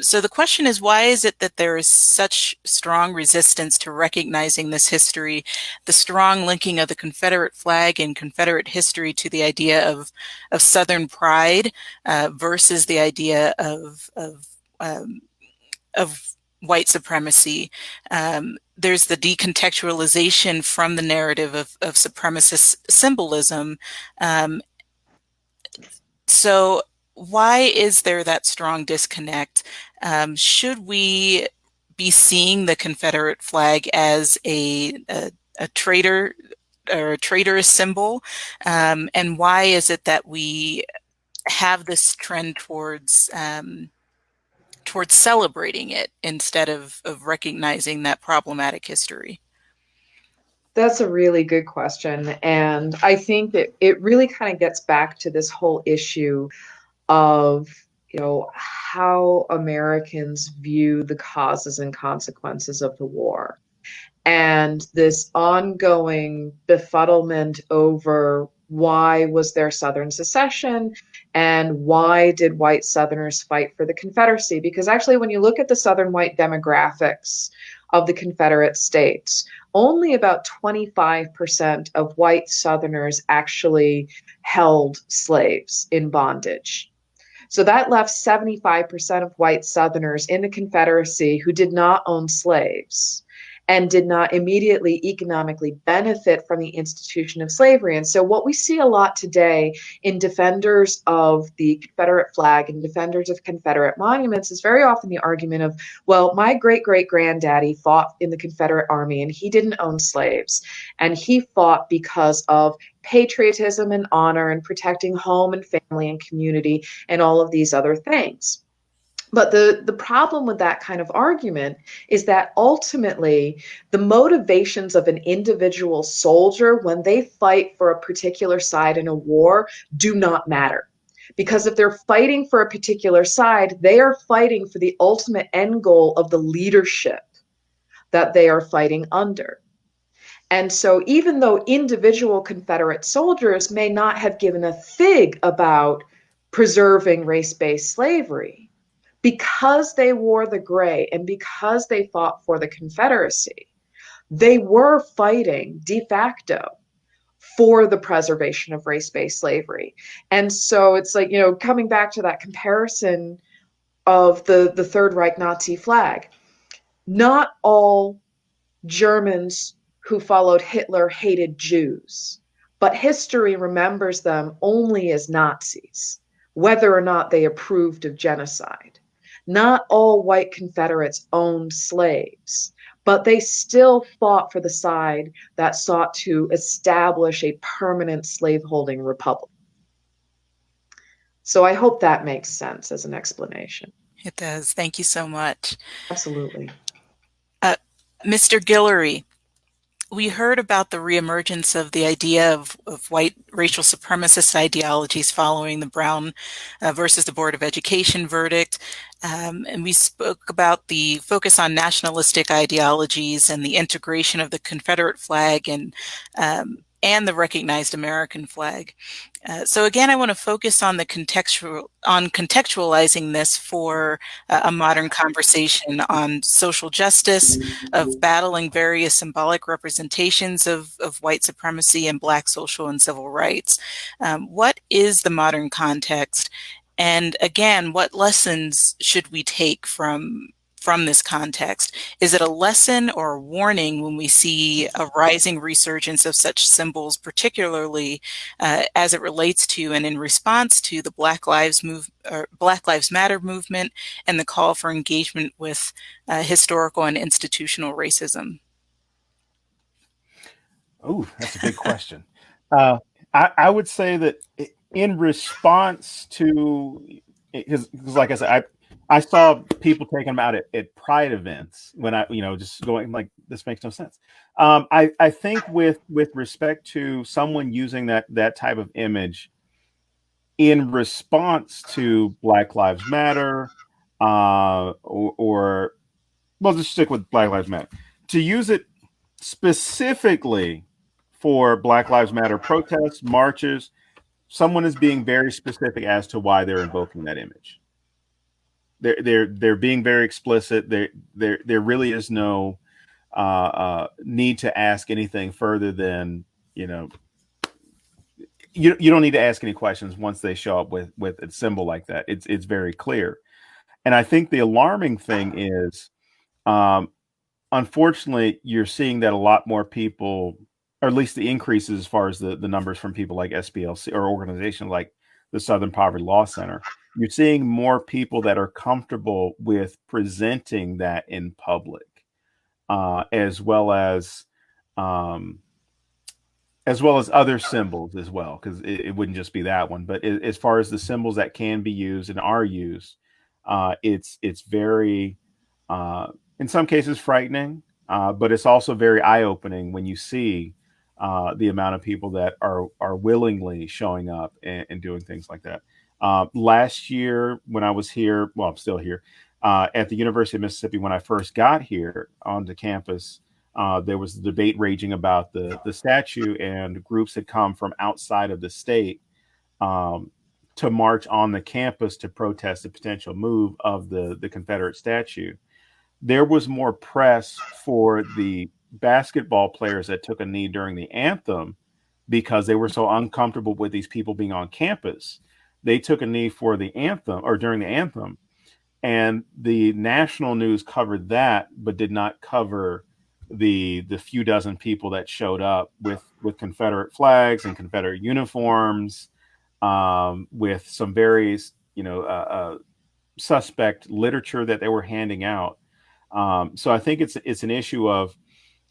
So the question is, why is it that there is such strong resistance to recognizing this history, the strong linking of the Confederate flag and Confederate history to the idea of Southern pride versus the idea of white supremacy? There's the decontextualization from the narrative of supremacist symbolism. So why is there that strong disconnect? Should we be seeing the Confederate flag as a traitor or a traitorous symbol? And why is it that we have this trend towards celebrating it instead of recognizing that problematic history? That's a really good question. And I think that it really kind of gets back to this whole issue of, how Americans view the causes and consequences of the war. And this ongoing befuddlement over why was there Southern secession and why did white Southerners fight for the Confederacy? Because actually, when you look at the Southern white demographics of the Confederate states, only about 25% of white Southerners actually held slaves in bondage. So that left 75% of white Southerners in the Confederacy who did not own slaves. and did not immediately economically benefit from the institution of slavery. And so what we see a lot today in defenders of the Confederate flag and defenders of Confederate monuments is very often the argument of, well, my great-great-granddaddy fought in the Confederate Army and he didn't own slaves. And he fought because of patriotism and honor and protecting home and family and community and all of these other things. But the problem with that kind of argument is that ultimately the motivations of an individual soldier when they fight for a particular side in a war do not matter. Because if they're fighting for a particular side, they are fighting for the ultimate end goal of the leadership that they are fighting under. And so even though individual Confederate soldiers may not have given a fig about preserving race-based slavery, because they wore the gray and because they fought for the Confederacy, they were fighting de facto for the preservation of race-based slavery. And so it's like, coming back to that comparison of the Third Reich Nazi flag, not all Germans who followed Hitler hated Jews, but history remembers them only as Nazis, whether or not they approved of genocide. Not all white Confederates owned slaves, but they still fought for the side that sought to establish a permanent slaveholding republic. So I hope that makes sense as an explanation. It does. Thank you so much. Absolutely. Mr. Guillory, we heard about the reemergence of the idea of white racial supremacist ideologies following the Brown versus the Board of Education verdict. And we spoke about the focus on nationalistic ideologies and the integration of the Confederate flag and the recognized American flag. So again, I want to focus on contextualizing this for a modern conversation on social justice, of battling various symbolic representations of white supremacy and Black social and civil rights. What is the modern context? And again, what lessons should we take from this context? Is it a lesson or a warning when we see a rising resurgence of such symbols, particularly as it relates to and in response to the Black Lives Matter movement and the call for engagement with historical and institutional racism? Oh, that's a big question. I would say that in response to, because like I said, I saw people taking them out at pride events when just going like, this makes no sense. I think with respect to someone using that type of image in response to Black Lives Matter, or well, just stick with Black Lives Matter, to use it specifically for Black Lives Matter protests, marches, someone is being very specific as to why they're invoking that image. They're being very explicit. There really is no need to ask anything further than, you don't need to ask any questions once they show up with a symbol like that. It's very clear. And I think the alarming thing is, unfortunately, you're seeing that a lot more people, or at least the increases as far as the numbers from people like SPLC or organizations like the Southern Poverty Law Center, you're seeing more people that are comfortable with presenting that in public, as well as other symbols as well, because it wouldn't just be that one. But as far as the symbols that can be used and are used, it's very, in some cases, frightening, but it's also very eye-opening when you see the amount of people that are willingly showing up and doing things like that. Last year, when I was here, well, I'm still here, at the University of Mississippi, when I first got here onto campus, there was a debate raging about the statue, and groups had come from outside of the state to march on the campus to protest the potential move of the Confederate statue. There was more press for the basketball players that took a knee during the anthem because they were so uncomfortable with these people being on campus. They took a knee for the anthem, or during the anthem, and the national news covered that, but did not cover the few dozen people that showed up with Confederate flags and Confederate uniforms, with some very suspect literature that they were handing out. So I think it's an issue of,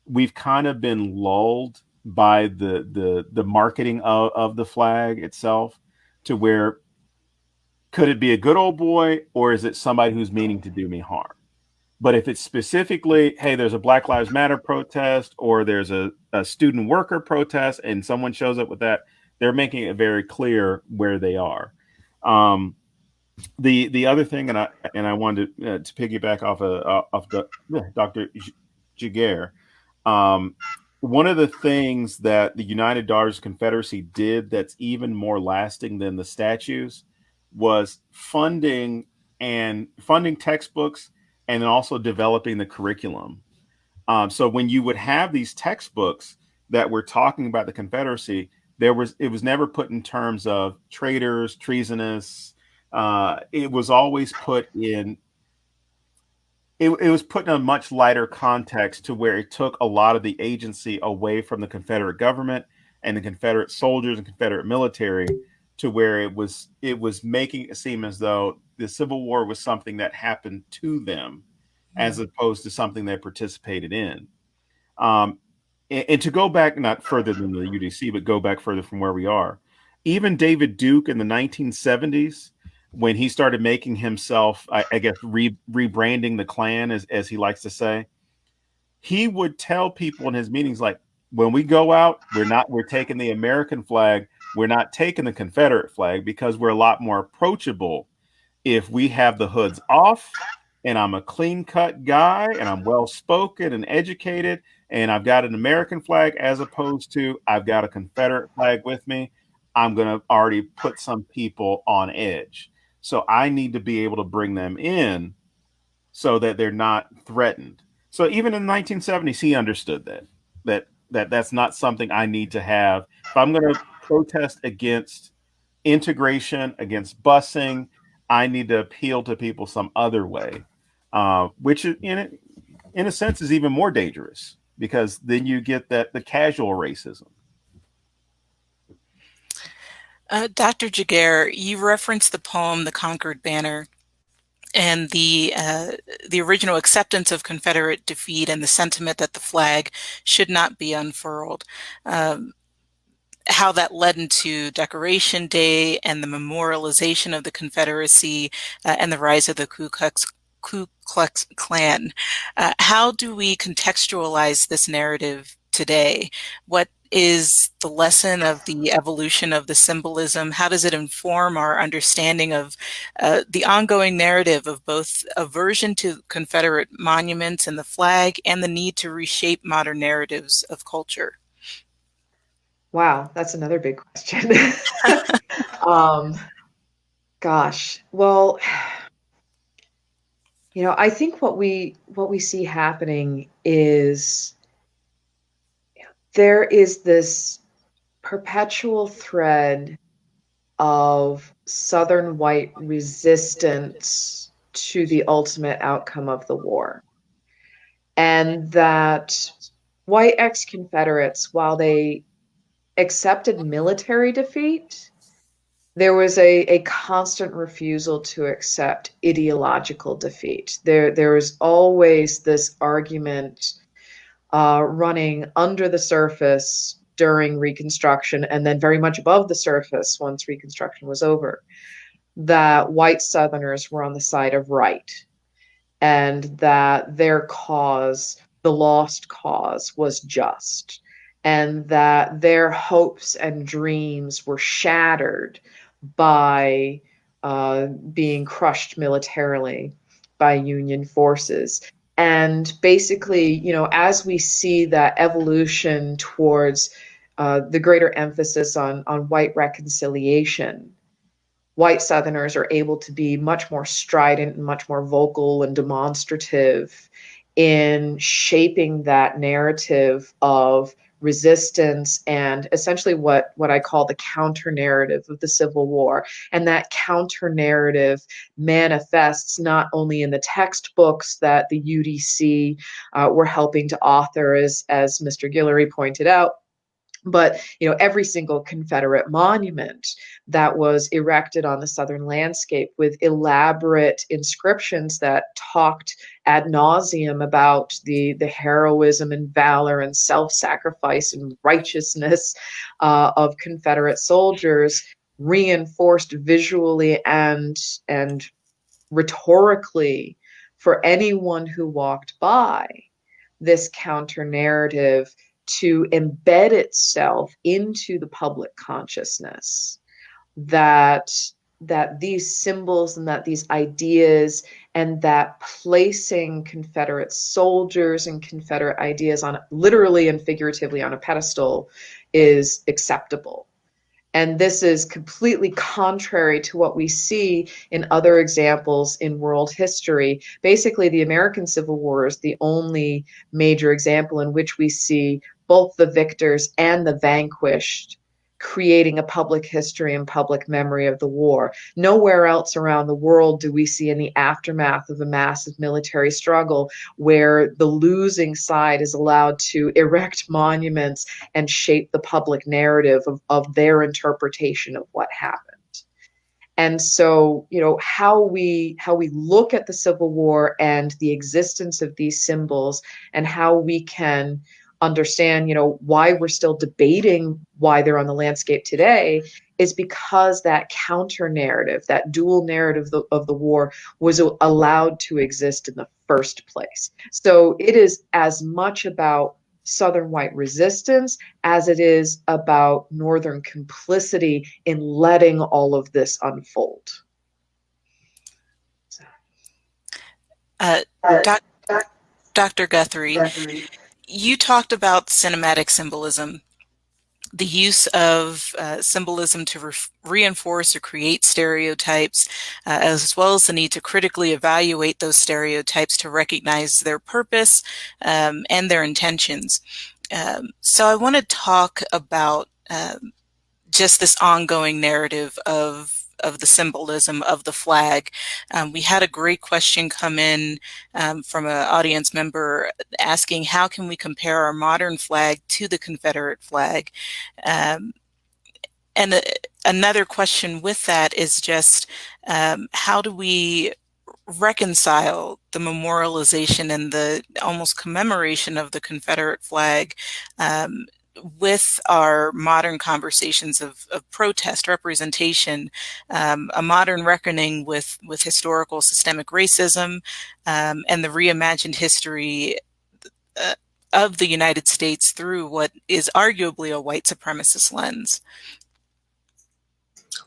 we've kind of been lulled by the marketing of the flag itself, to where, could it be a good old boy, or is it somebody who's meaning to do me harm? But if it's specifically, hey, there's a Black Lives Matter protest, or there's a student worker protest, and someone shows up with that, they're making it very clear where they are. The other thing, and I wanted to piggyback off Dr. Jager. One of the things that the United Daughters Confederacy did that's even more lasting than the statues was funding textbooks, and then also developing the curriculum. So when you would have these textbooks that were talking about the Confederacy, it was never put in terms of traitors, treasonous. It was always put in. It was put in a much lighter context, to where it took a lot of the agency away from the Confederate government and the Confederate soldiers and Confederate military, to where it was making it seem as though the Civil War was something that happened to them, as opposed to something they participated in. And to go back, not further than the UDC, but go back further from where we are, even David Duke in the 1970s, when he started making himself, I guess, rebranding the Klan, as he likes to say, he would tell people in his meetings, like, when we go out, we're taking the American flag. We're not taking the Confederate flag, because we're a lot more approachable if we have the hoods off, and I'm a clean cut guy, and I'm well spoken and educated, and I've got an American flag, as opposed to I've got a Confederate flag with me. I'm going to already put some people on edge. So I need to be able to bring them in so that they're not threatened. So even in the 1970s, he understood that's not something I need to have. If I'm going to protest against integration, against busing, I need to appeal to people some other way, which in a sense is even more dangerous, because then you get the casual racism. Dr. Jager, you referenced the poem "The Conquered Banner" and the original acceptance of Confederate defeat, and the sentiment that the flag should not be unfurled. How that led into Decoration Day and the memorialization of the Confederacy, and the rise of the Ku Klux Klan. How do we contextualize this narrative today? What is the lesson of the evolution of the symbolism? How does it inform our understanding of the ongoing narrative of both aversion to Confederate monuments and the flag, and the need to reshape modern narratives of culture? Wow, that's another big question. Gosh, well, I think what we see happening is, there is this perpetual thread of Southern white resistance to the ultimate outcome of the war. And that white ex-Confederates, while they accepted military defeat, there was a constant refusal to accept ideological defeat. There was always this argument running under the surface during Reconstruction, and then very much above the surface once Reconstruction was over, that white Southerners were on the side of right, and that their cause, the lost cause, was just, and that their hopes and dreams were shattered by being crushed militarily by Union forces. And basically, as we see that evolution towards the greater emphasis on white reconciliation, white Southerners are able to be much more strident and much more vocal and demonstrative in shaping that narrative of resistance and essentially what I call the counter narrative of the Civil War. And that counter narrative manifests not only in the textbooks that the UDC were helping to author, as Mr. Guillory pointed out, but every single Confederate monument that was erected on the Southern landscape with elaborate inscriptions that talked ad nauseum about the heroism and valor and self-sacrifice and righteousness of Confederate soldiers, reinforced visually and rhetorically for anyone who walked by this counter narrative to embed itself into the public consciousness, that these symbols and that these ideas and that placing Confederate soldiers and Confederate ideas on literally and figuratively on a pedestal is acceptable. And this is completely contrary to what we see in other examples in world history. Basically, the American Civil War is the only major example in which we see both the victors and the vanquished creating a public history and public memory of the war. Nowhere else around the world do we see in the aftermath of a massive military struggle where the losing side is allowed to erect monuments and shape the public narrative of their interpretation of what happened. And so, how we look at the Civil War and the existence of these symbols and how we can understand, why we're still debating why they're on the landscape today is because that counter narrative, that dual narrative of the war was allowed to exist in the first place. So it is as much about Southern white resistance as it is about Northern complicity in letting all of this unfold. Dr. Guthrie, you talked about cinematic symbolism, the use of symbolism to reinforce or create stereotypes, as well as the need to critically evaluate those stereotypes to recognize their purpose and their intentions. So I want to talk about just this ongoing narrative of the symbolism of the flag. We had a great question come in from an audience member asking, how can we compare our modern flag to the Confederate flag? And another question with that is just, how do we reconcile the memorialization and the almost commemoration of the Confederate flag with our modern conversations of protest, representation, a modern reckoning with historical systemic racism, and the reimagined history of the United States through what is arguably a white supremacist lens?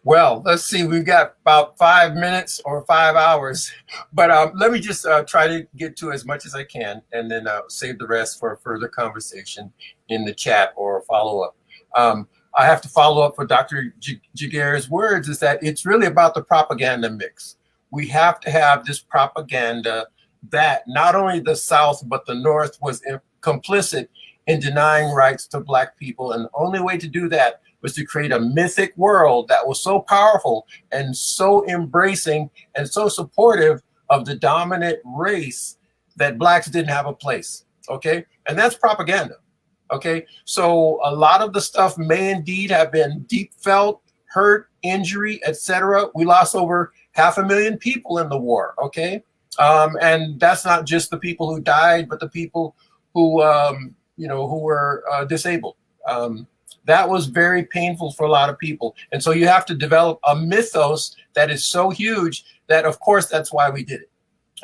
Well, let's see, we've got about 5 minutes or 5 hours, but let me just try to get to as much as I can and then save the rest for further conversation in the chat or follow up. I have to follow up for Dr. Jager's words is that it's really about the propaganda mix. We have to have this propaganda that not only the South, but the North was complicit in denying rights to Black people. And the only way to do that was to create a mythic world that was so powerful and so embracing and so supportive of the dominant race that Blacks didn't have a place, okay? And that's propaganda, okay? So a lot of the stuff may indeed have been deep felt, hurt, injury, etc. We lost over 500,000 people in the war, okay? And that's not just the people who died, but the people who, who were disabled. That was very painful for a lot of people. And so you have to develop a mythos that is so huge that, of course, that's why we did it.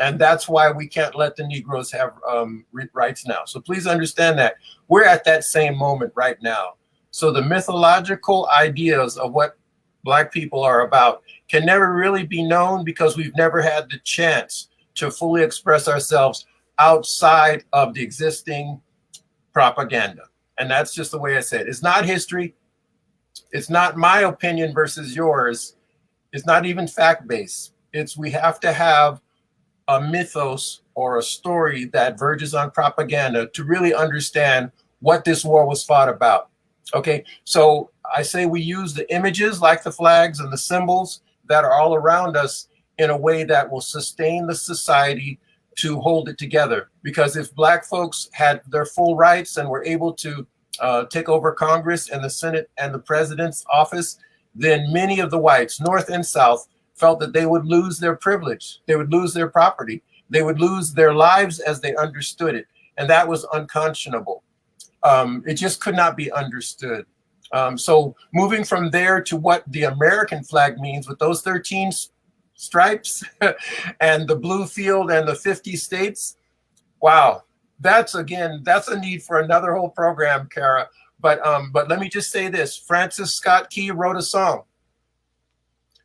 And that's why we can't let the Negroes have rights now. So please understand that we're at that same moment right now. So the mythological ideas of what Black people are about can never really be known because we've never had the chance to fully express ourselves outside of the existing propaganda. And that's just the way I say it. It's not history. It's not my opinion versus yours. It's not even fact-based. We have to have a mythos or a story that verges on propaganda to really understand what this war was fought about. Okay, so I say we use the images like the flags and the symbols that are all around us in a way that will sustain the society to hold it together. Because if Black folks had their full rights and were able to take over Congress and the Senate and the president's office, then many of the whites, North and South, felt that they would lose their privilege, they would lose their property, they would lose their lives as they understood it. And that was unconscionable. It just could not be understood. So moving from there to what the American flag means with those 13 stripes and the blue field and the 50 states, wow, that's a need for another whole program, Kara. But let me just say this, Francis Scott Key wrote a song.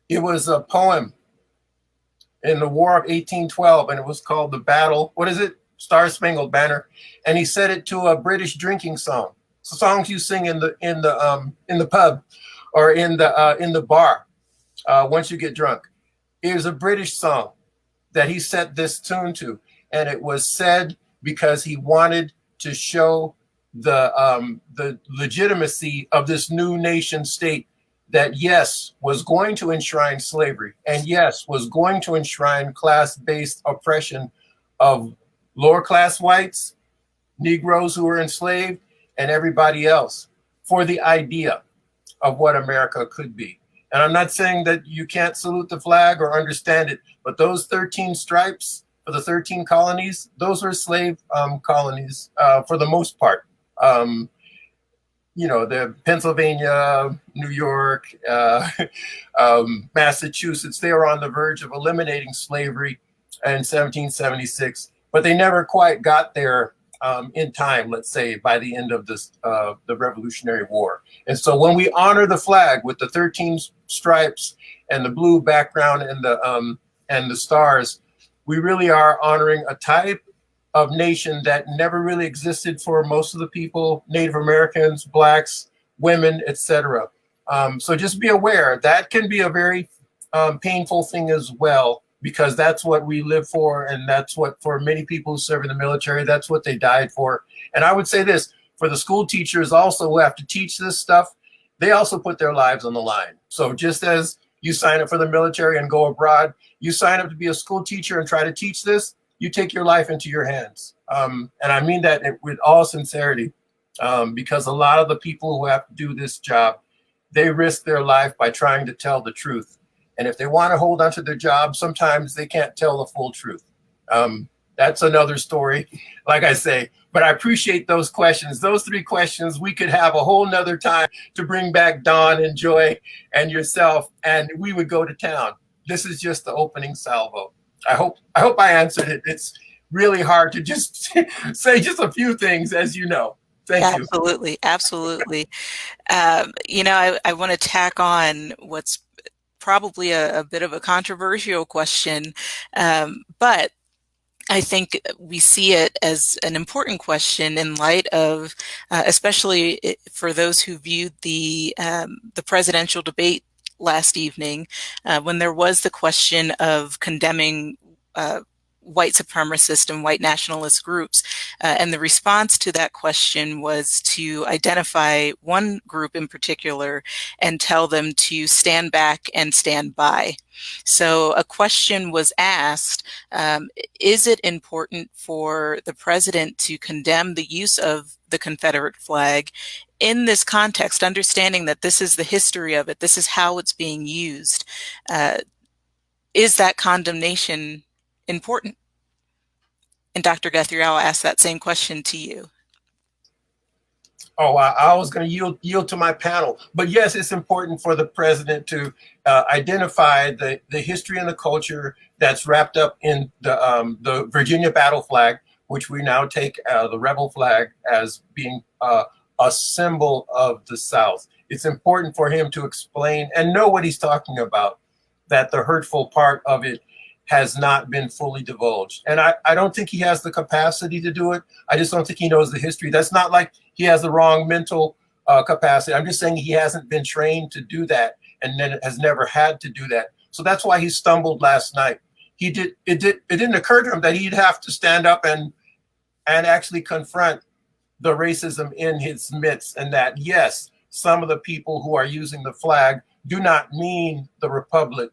It was a poem in the War of 1812, and it was called The Battle, what is it? Star Spangled Banner. And he set it to a British drinking song. So songs you sing in the pub or in the bar once you get drunk. It was a British song that he set this tune to, and it was said because he wanted to show the legitimacy of this new nation state that, yes, was going to enshrine slavery, and yes, was going to enshrine class-based oppression of lower class whites, Negroes who were enslaved, and everybody else, for the idea of what America could be. And I'm not saying that you can't salute the flag or understand it, but those 13 stripes for the 13 colonies, those were slave colonies for the most part. You know, the Pennsylvania, New York, Massachusetts, they were on the verge of eliminating slavery in 1776, but they never quite got there in time, let's say, by the end of this, the Revolutionary War. And so when we honor the flag with the 13 stripes and the blue background and the stars, we really are honoring a type of nation that never really existed for most of the people, Native Americans, Blacks, women, etc. So just be aware that can be a very painful thing as well, because that's what we live for, and that's what, for many people who serve in the military, that's what they died for. And I would say this, for the school teachers also who have to teach this stuff, they also put their lives on the line. So just as you sign up for the military and go abroad, you sign up to be a school teacher and try to teach this, you take your life into your hands. And I mean that with all sincerity, because a lot of the people who have to do this job, they risk their life by trying to tell the truth. And if they want to hold onto their job, sometimes they can't tell the full truth. That's another story, like I say. But I appreciate those questions. Those 3 questions, we could have a whole nother time to bring back Dawn and Joy and yourself, and we would go to town. This is just the opening salvo. I hope I answered it. It's really hard to just say just a few things, as you know. Thank you. Absolutely, absolutely. You know, I want to tack on what's probably a bit of a controversial question, but I think we see it as an important question in light of, especially for those who viewed the presidential debate last evening, when there was the question of condemning white supremacist and white nationalist groups. And the response to that question was to identify one group in particular and tell them to stand back and stand by. So a question was asked, is it important for the president to condemn the use of the Confederate flag in this context, understanding that this is the history of it, this is how it's being used? Is that condemnation important? And Dr. Guthrie, I'll ask that same question to you. Oh, I was going to yield to my panel. But yes, it's important for the president to identify the history and the culture that's wrapped up in the Virginia battle flag, which we now take the rebel flag as being a symbol of the South. It's important for him to explain and know what he's talking about, that the hurtful part of it has not been fully divulged. And I don't think he has the capacity to do it. I just don't think he knows the history. That's not like he has the wrong mental capacity. I'm just saying he hasn't been trained to do that, and then has never had to do that. So that's why he stumbled last night. It didn't occur to him that he'd have to stand up and actually confront the racism in his midst, and that, yes, some of the people who are using the flag do not mean the Republic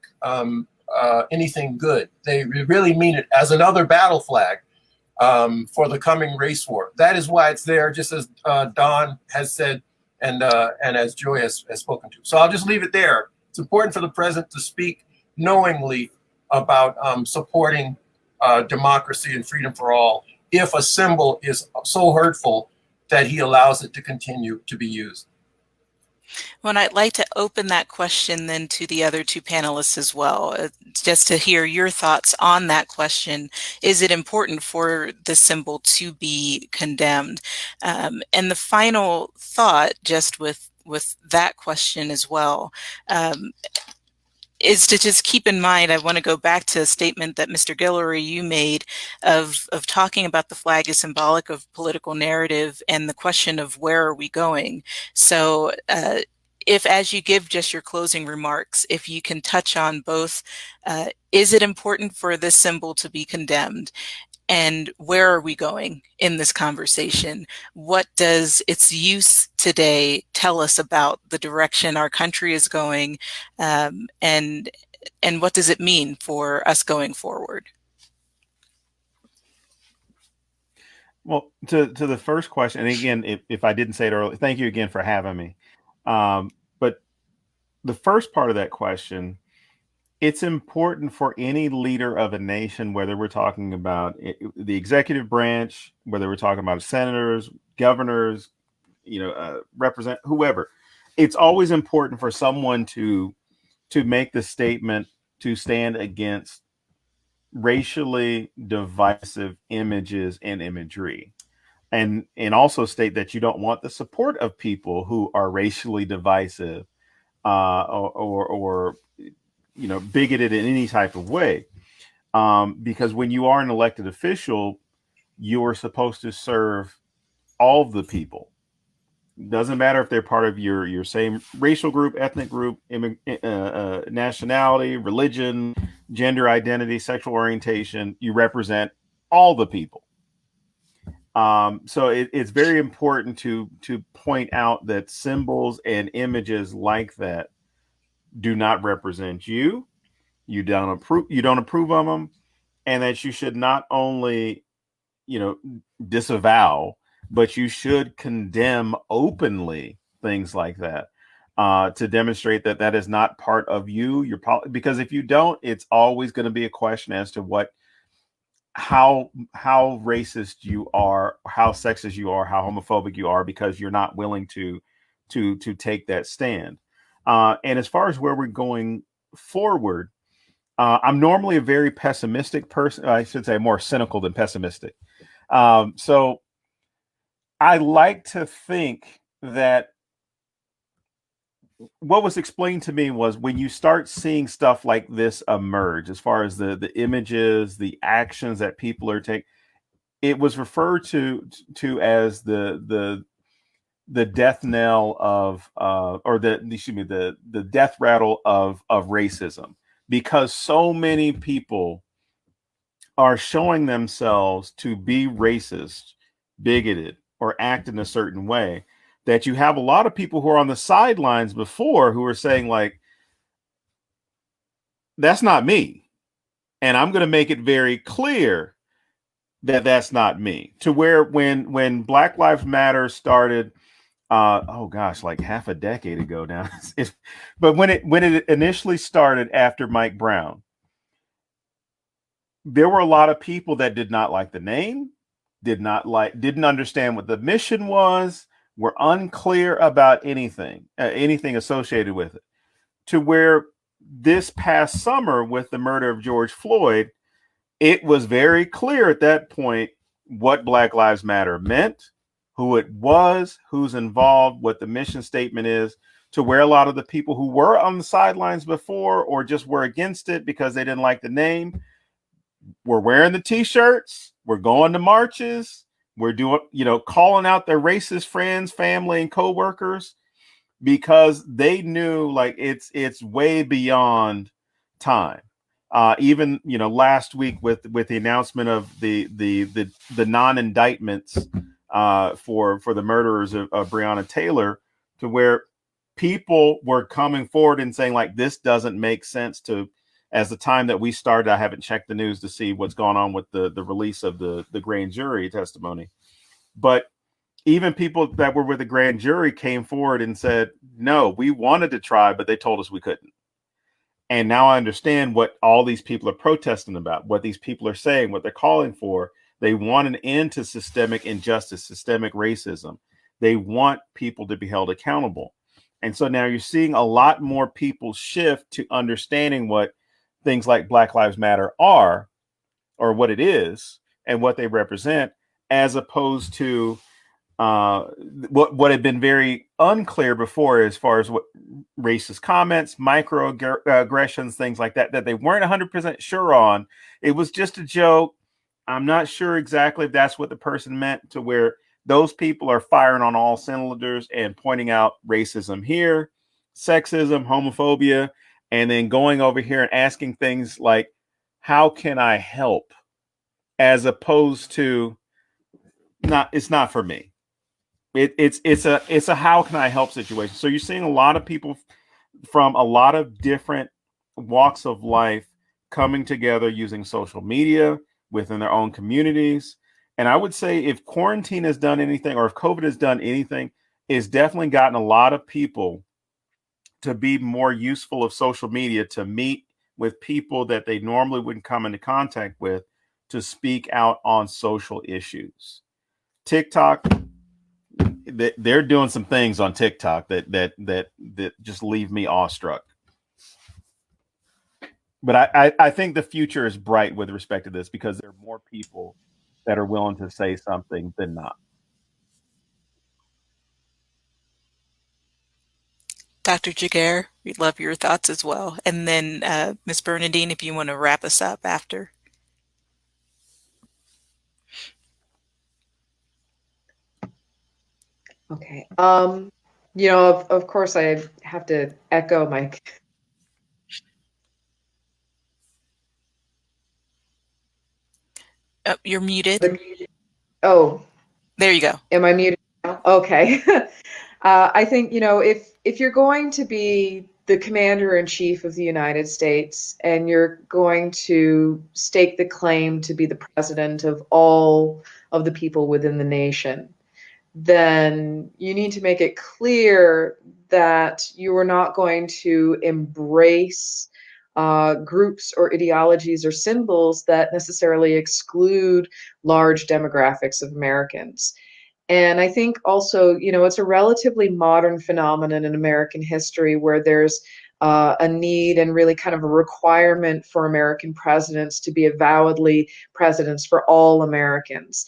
anything good. They really mean it as another battle flag for the coming race war. That is why it's there, just as Don has said, and as Joy has spoken to. So I'll just leave it there. It's important for the president to speak knowingly about supporting democracy and freedom for all if a symbol is so hurtful that he allows it to continue to be used. Well, I'd like to open that question then to the other two panelists as well, just to hear your thoughts on that question. Is it important for the symbol to be condemned? And the final thought, just with that question as well, is to just keep in mind, I want to go back to a statement that Mr. Guillory, you made of talking about the flag as symbolic of political narrative and the question of where are we going. So if, as you give just your closing remarks, if you can touch on both, is it important for this symbol to be condemned? And where are we going in this conversation? What does its use today tell us about the direction our country is going? And what does it mean for us going forward? Well, to the first question, and again, if I didn't say it earlier, thank you again for having me. But the first part of that question, it's important for any leader of a nation, whether we're talking about the executive branch, whether we're talking about senators, governors, represent whoever. It's always important for someone to make the statement to stand against racially divisive images and imagery, and also state that you don't want the support of people who are racially divisive or bigoted in any type of way. Because when you are an elected official, you are supposed to serve all of the people. Doesn't matter if they're part of your same racial group, ethnic group, nationality, religion, gender identity, sexual orientation. You represent all the people. So it's very important to point out that symbols and images like that do not represent you. You don't approve of them, and that you should not only, disavow, but you should condemn openly things like that to demonstrate that that is not part of you. Because if you don't, it's always going to be a question as to how racist you are, how sexist you are, how homophobic you are, because you're not willing to take that stand. And as far as where we're going forward, I'm normally a very pessimistic person. I should say more cynical than pessimistic. So I like to think that what was explained to me was when you start seeing stuff like this emerge, as far as the images, the actions that people are taking, it was referred to as the death knell of the death rattle of racism, because so many people are showing themselves to be racist, bigoted, or act in a certain way, that you have a lot of people who are on the sidelines before who are saying, like, that's not me. And I'm going to make it very clear that that's not me. To where when Black Lives Matter started, like half a decade ago now, but when it initially started after Mike Brown, there were a lot of people that did not like the name, didn't understand what the mission was, were unclear about anything associated with it. To where this past summer with the murder of George Floyd, it was very clear at that point what Black Lives Matter meant, who it was, who's involved, what the mission statement is, to where a lot of the people who were on the sidelines before or just were against it because they didn't like the name were wearing the t-shirts, we're going to marches, we're doing, calling out their racist friends, family, and coworkers, because they knew, like, it's way beyond time. Even last week with the announcement of the non-indictments for the murderers of Breonna Taylor, to where people were coming forward and saying, like, this doesn't make sense to, as the time that we started, I haven't checked the news to see what's going on with the release of the grand jury testimony. But even people that were with the grand jury came forward and said, no, we wanted to try, but they told us we couldn't. And now I understand what all these people are protesting about, what these people are saying, what they're calling for. They want an end to systemic injustice, systemic racism. They want people to be held accountable. And so now you're seeing a lot more people shift to understanding what things like Black Lives Matter are, or what it is, and what they represent, as opposed to what had been very unclear before, as far as what racist comments, microaggressions, things like that, that they weren't 100% sure on. It was just a joke. I'm not sure exactly if that's what the person meant, to where those people are firing on all cylinders and pointing out racism here, sexism, homophobia, and then going over here and asking things like, how can I help? As opposed to, it's not for me. It's a how can I help situation. So you're seeing a lot of people from a lot of different walks of life coming together using social media within their own communities. And I would say if quarantine has done anything, or if COVID has done anything, it's definitely gotten a lot of people to be more useful of social media, to meet with people that they normally wouldn't come into contact with, to speak out on social issues. TikTok, they're doing some things on TikTok that just leave me awestruck. But I think the future is bright with respect to this, because there are more people that are willing to say something than not. Dr. Jager, we'd love your thoughts as well. And then Ms. Bernadine, if you want to wrap us up after. Okay. Of course, I have to echo my. Oh, you're muted. Oh, there you go. Am I muted now? Okay. I think, if you're going to be the commander in chief of the United States, and you're going to stake the claim to be the president of all of the people within the nation, then you need to make it clear that you are not going to embrace groups or ideologies or symbols that necessarily exclude large demographics of Americans. And I think also, it's a relatively modern phenomenon in American history, where there's a need and really kind of a requirement for American presidents to be avowedly presidents for all Americans.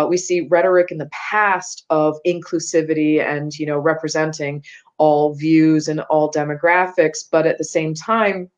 We see rhetoric in the past of inclusivity and, representing all views and all demographics, but at the same time,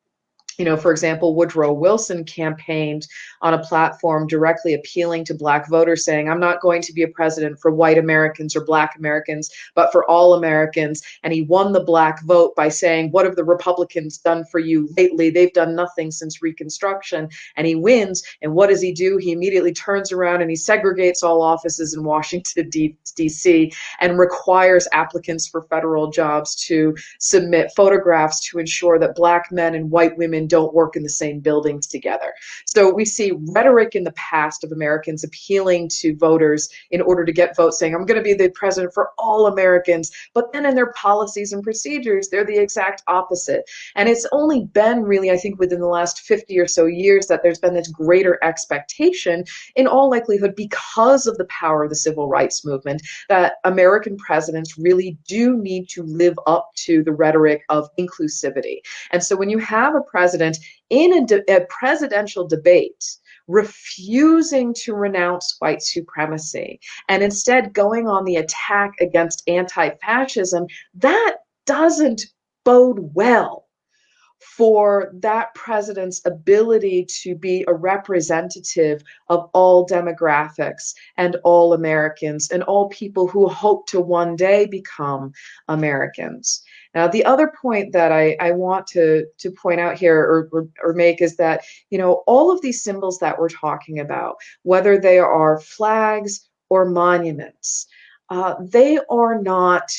for example, Woodrow Wilson campaigned on a platform directly appealing to Black voters, saying, I'm not going to be a president for white Americans or Black Americans, but for all Americans. And he won the Black vote by saying, what have the Republicans done for you lately? They've done nothing since Reconstruction. And he wins. And what does he do? He immediately turns around and he segregates all offices in Washington, D.C., and requires applicants for federal jobs to submit photographs to ensure that Black men and white women don't work in the same buildings together. So we see rhetoric in the past of Americans appealing to voters in order to get votes, saying, I'm going to be the president for all Americans. But then in their policies and procedures, they're the exact opposite. And it's only been really, I think, within the last 50 or so years that there's been this greater expectation, in all likelihood because of the power of the civil rights movement, that American presidents really do need to live up to the rhetoric of inclusivity. And so when you have a president in a presidential debate refusing to renounce white supremacy and instead going on the attack against anti-fascism, that doesn't bode well for that president's ability to be a representative of all demographics and all Americans and all people who hope to one day become Americans. Now, the other point that I want to point out here or make is that, all of these symbols that we're talking about, whether they are flags or monuments, they are not,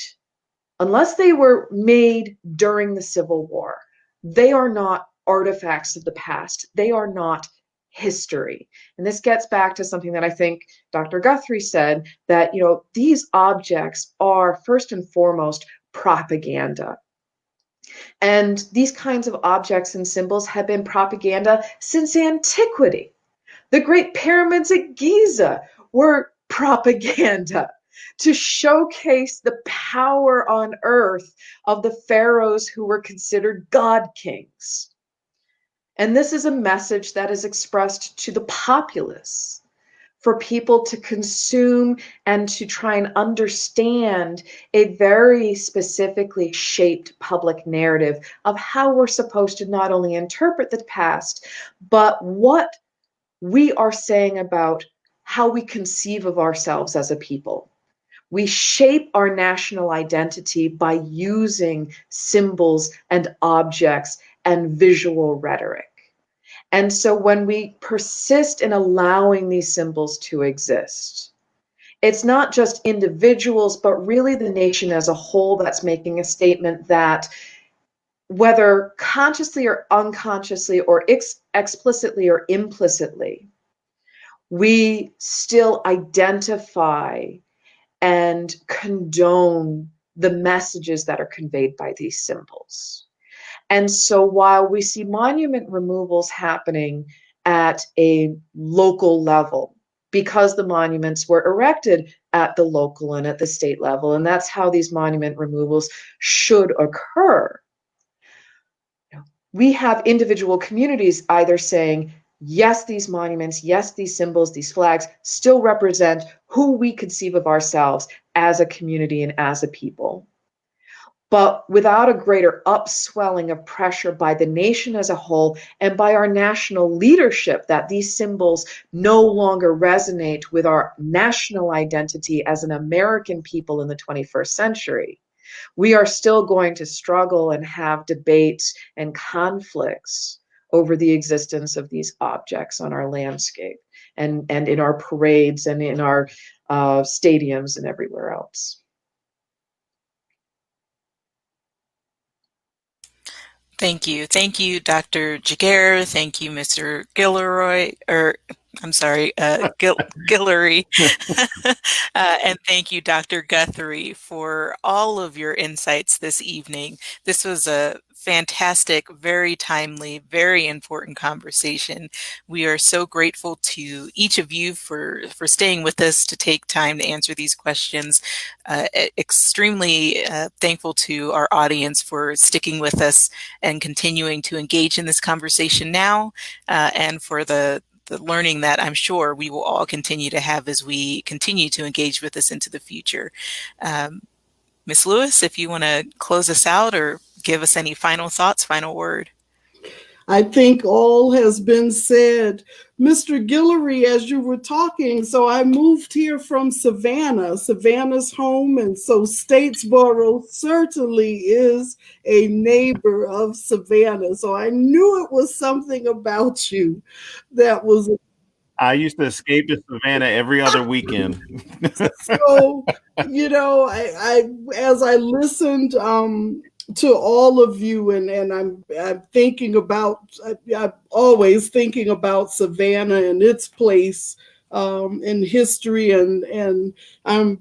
unless they were made during the Civil War, they are not artifacts of the past. They are not history. And this gets back to something that I think Dr. Guthrie said, that, these objects are first and foremost propaganda. And these kinds of objects and symbols have been propaganda since antiquity. The Great Pyramids at Giza were propaganda to showcase the power on earth of the pharaohs who were considered god kings. And this is a message that is expressed to the populace, for people to consume and to try and understand a very specifically shaped public narrative of how we're supposed to not only interpret the past, but what we are saying about how we conceive of ourselves as a people. We shape our national identity by using symbols and objects and visual rhetoric. And so when we persist in allowing these symbols to exist, it's not just individuals, but really the nation as a whole that's making a statement that, whether consciously or unconsciously, or explicitly or implicitly, we still identify and condone the messages that are conveyed by these symbols. And so while we see monument removals happening at a local level, because the monuments were erected at the local and at the state level, and that's how these monument removals should occur, we have individual communities either saying, yes, these monuments, yes, these symbols, these flags still represent who we conceive of ourselves as a community and as a people. But without a greater upswelling of pressure by the nation as a whole and by our national leadership, that these symbols no longer resonate with our national identity as an American people in the 21st century, we are still going to struggle and have debates and conflicts over the existence of these objects on our landscape and in our parades and in our stadiums and everywhere else. Thank you. Thank you, Dr. Jager. Thank you, Mr. Guillory, Guillory. And thank you, Dr. Guthrie, for all of your insights this evening. This was a fantastic, very timely, very important conversation. We are so grateful to each of you for staying with us to take time to answer these questions. Extremely thankful to our audience for sticking with us and continuing to engage in this conversation now, and for the learning that I'm sure we will all continue to have as we continue to engage with this into the future. Ms. Lewis, if you want to close us out or give us any final thoughts, final word. I think all has been said. Mr. Guillory, as you were talking, so I moved here from Savannah. Savannah's home, and so Statesboro certainly is a neighbor of Savannah. So I knew it was something about you that was. I used to escape to Savannah every other weekend. So, I as I listened to all of you, and I'm thinking about, I'm always thinking about Savannah and its place in history, and I'm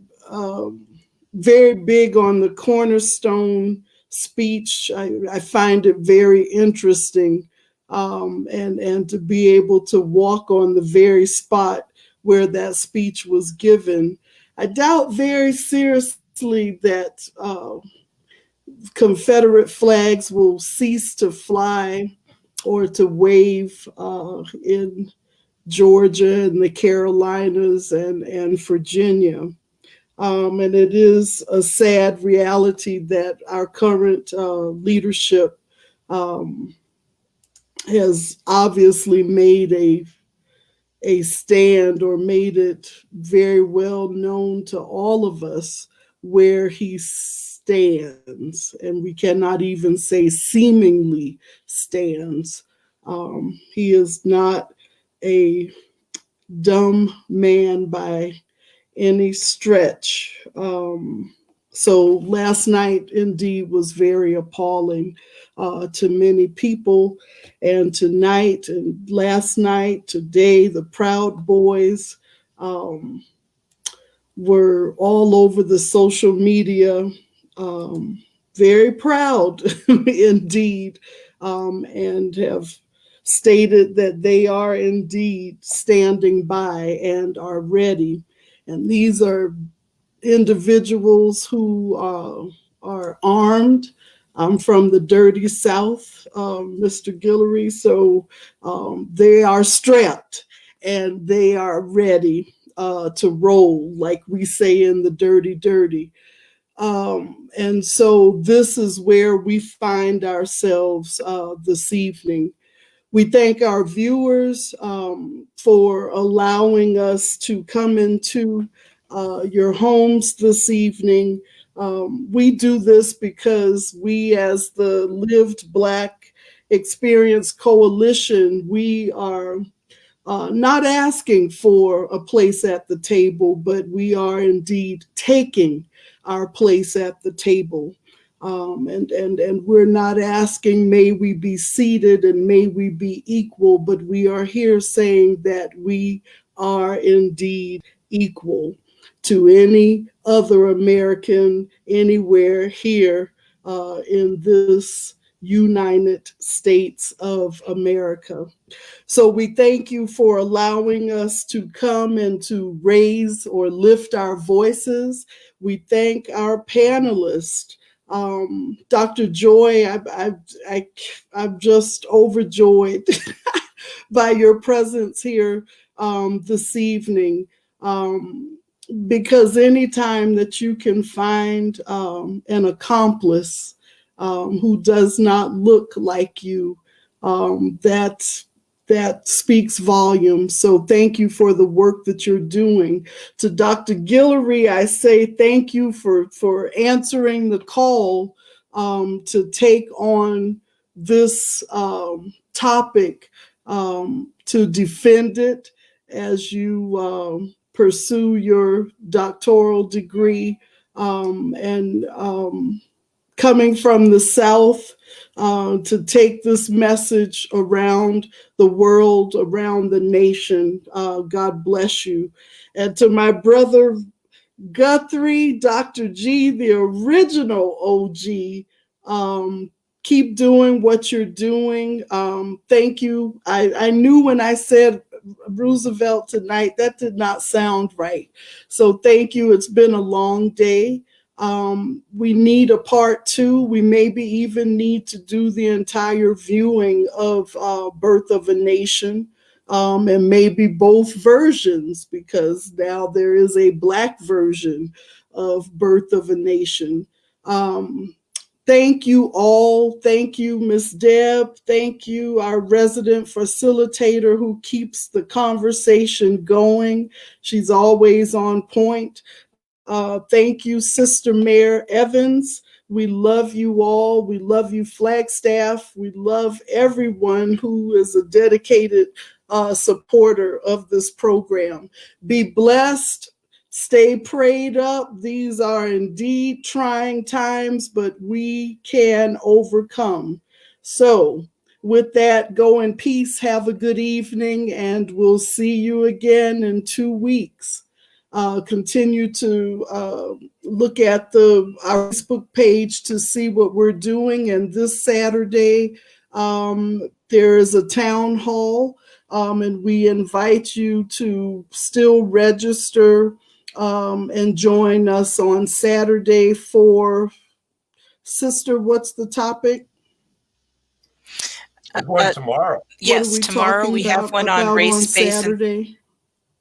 very big on the Cornerstone speech. I find it very interesting, and to be able to walk on the very spot where that speech was given. I doubt very seriously that Confederate flags will cease to fly or to wave in Georgia and the Carolinas and Virginia. And it is a sad reality that our current leadership has obviously made a stand, or made it very well known to all of us where he stands, and we cannot even say seemingly stands. He is not a dumb man by any stretch. So last night indeed was very appalling to many people. And tonight and last night, today, the Proud Boys were all over the social media, very proud indeed, and have stated that they are indeed standing by and are ready. And these are individuals who are armed. I'm from the dirty South, Mr. Guillory, so they are strapped and they are ready to roll, like we say in the dirty. And so this is where we find ourselves this evening. We thank our viewers for allowing us to come into your homes this evening. We do this because we, as the Lived Black Experience Coalition, we are not asking for a place at the table, but we are indeed taking our place at the table. And we're not asking, may we be seated and may we be equal, but we are here saying that we are indeed equal to any other American anywhere here in this United States of America. So we thank you for allowing us to come and to raise or lift our voices. We thank our panelists. Dr. Joy, I'm just overjoyed by your presence here this evening, because anytime that you can find an accomplice who does not look like you, that speaks volumes. So thank you for the work that you're doing. To Dr. Guillory, I say thank you for answering the call to take on this topic, to defend it as you pursue your doctoral degree, and coming from the South, to take this message around the world, around the nation. God bless you. And to my brother Guthrie, Dr. G, the original OG, keep doing what you're doing. Thank you. I knew when I said Roosevelt tonight, that did not sound right. So thank you. It's been a long day. We need a part 2. We maybe even need to do the entire viewing of Birth of a Nation, and maybe both versions, because now there is a Black version of Birth of a Nation. Thank you all. Thank you, Ms. Deb. Thank you, our resident facilitator who keeps the conversation going. She's always on point. Thank you, Sister Mayor Evans. We love you all. We love you, Flagstaff. We love everyone who is a dedicated supporter of this program. Be blessed. Stay prayed up. These are indeed trying times, but we can overcome. So with that, go in peace. Have a good evening, and we'll see you again in 2 weeks. Continue to look at our Facebook page to see what we're doing. And this Saturday, there is a town hall, and we invite you to still register and join us on Saturday for, Sister, what's the topic? One tomorrow. Yes, tomorrow we have one on race, space, Saturday?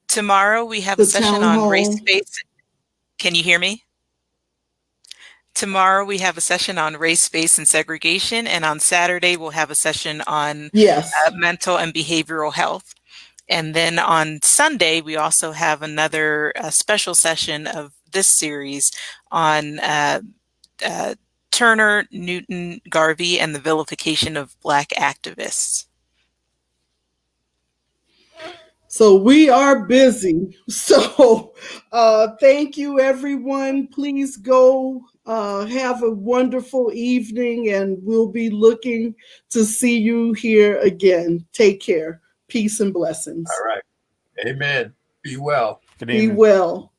Tomorrow we have The a session town on hall. race, space. Can you hear me? Tomorrow we have a session on race, space, and segregation, and on Saturday we'll have a session on mental and behavioral health. And then on Sunday we also have another special session of this series on Turner, Newton, Garvey, and the vilification of Black activists. So we are busy. So thank you, everyone. Please go have a wonderful evening, and we'll be looking to see you here again. Take care. Peace and blessings. All right. Amen. Be well. Good Be evening. well.